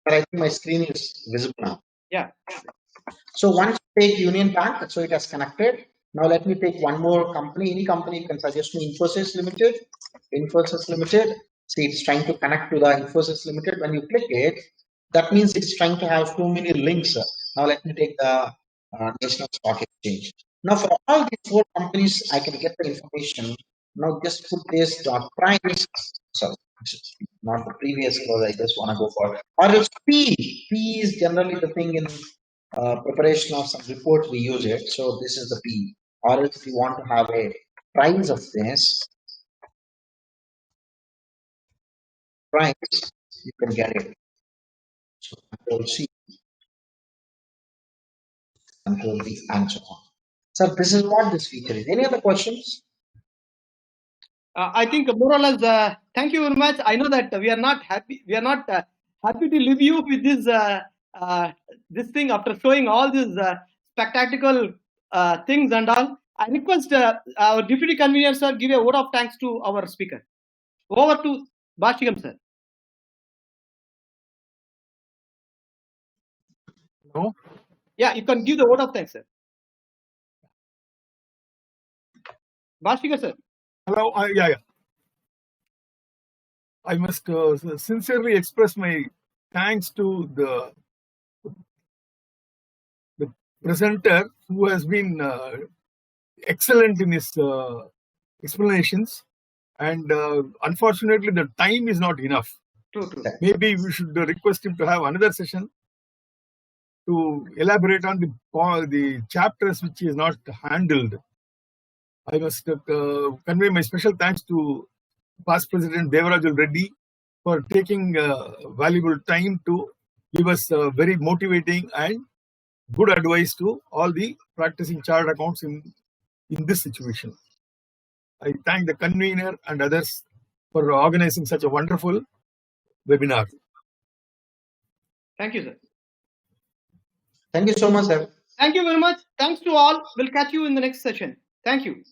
But I think my screen is visible now. Yeah. So once you take Union Bank, so it has connected. Now let me take one more company. Any company you can suggest me. Infosys Limited. Infosys Limited. See, it's trying to connect to the Infosys Limited. When you click it, that means it's trying to have too many links. Now let me take the National Stock Exchange. Now for all these four companies, I can get the information. Now just put this price. Sorry, not the previous because I just want to go for, or else P. P is generally the thing in preparation of some report we use it. So this is the P. Or else if you want to have a price of this, price, you can get it. So Control C, Control V, and so on. So this is what this feature is. Any other questions? I think more or less. Thank you very much. I know that we are not happy. We are not happy to leave you with this this thing after showing all these spectacular things and all. I request our deputy convener sir give a vote of thanks to our speaker. Over to Bashkar sir. No. Yeah, you can give the vote of thanks, sir. Bashkar sir. Hello. Yeah. I must sincerely express my thanks to the presenter who has been excellent in his explanations, and unfortunately the time is not enough. True. Maybe we should request him to have another session to elaborate on the chapters which he has not handled. I must convey my special thanks to past President Devarajul Reddy for taking valuable time to give us very motivating and good advice to all the practicing chartered accounts in this situation. I thank the convener and others for organizing such a wonderful webinar. Thank you, sir. Thank you so much, sir. Thank you very much. Thanks to all. We'll catch you in the next session. Thank you.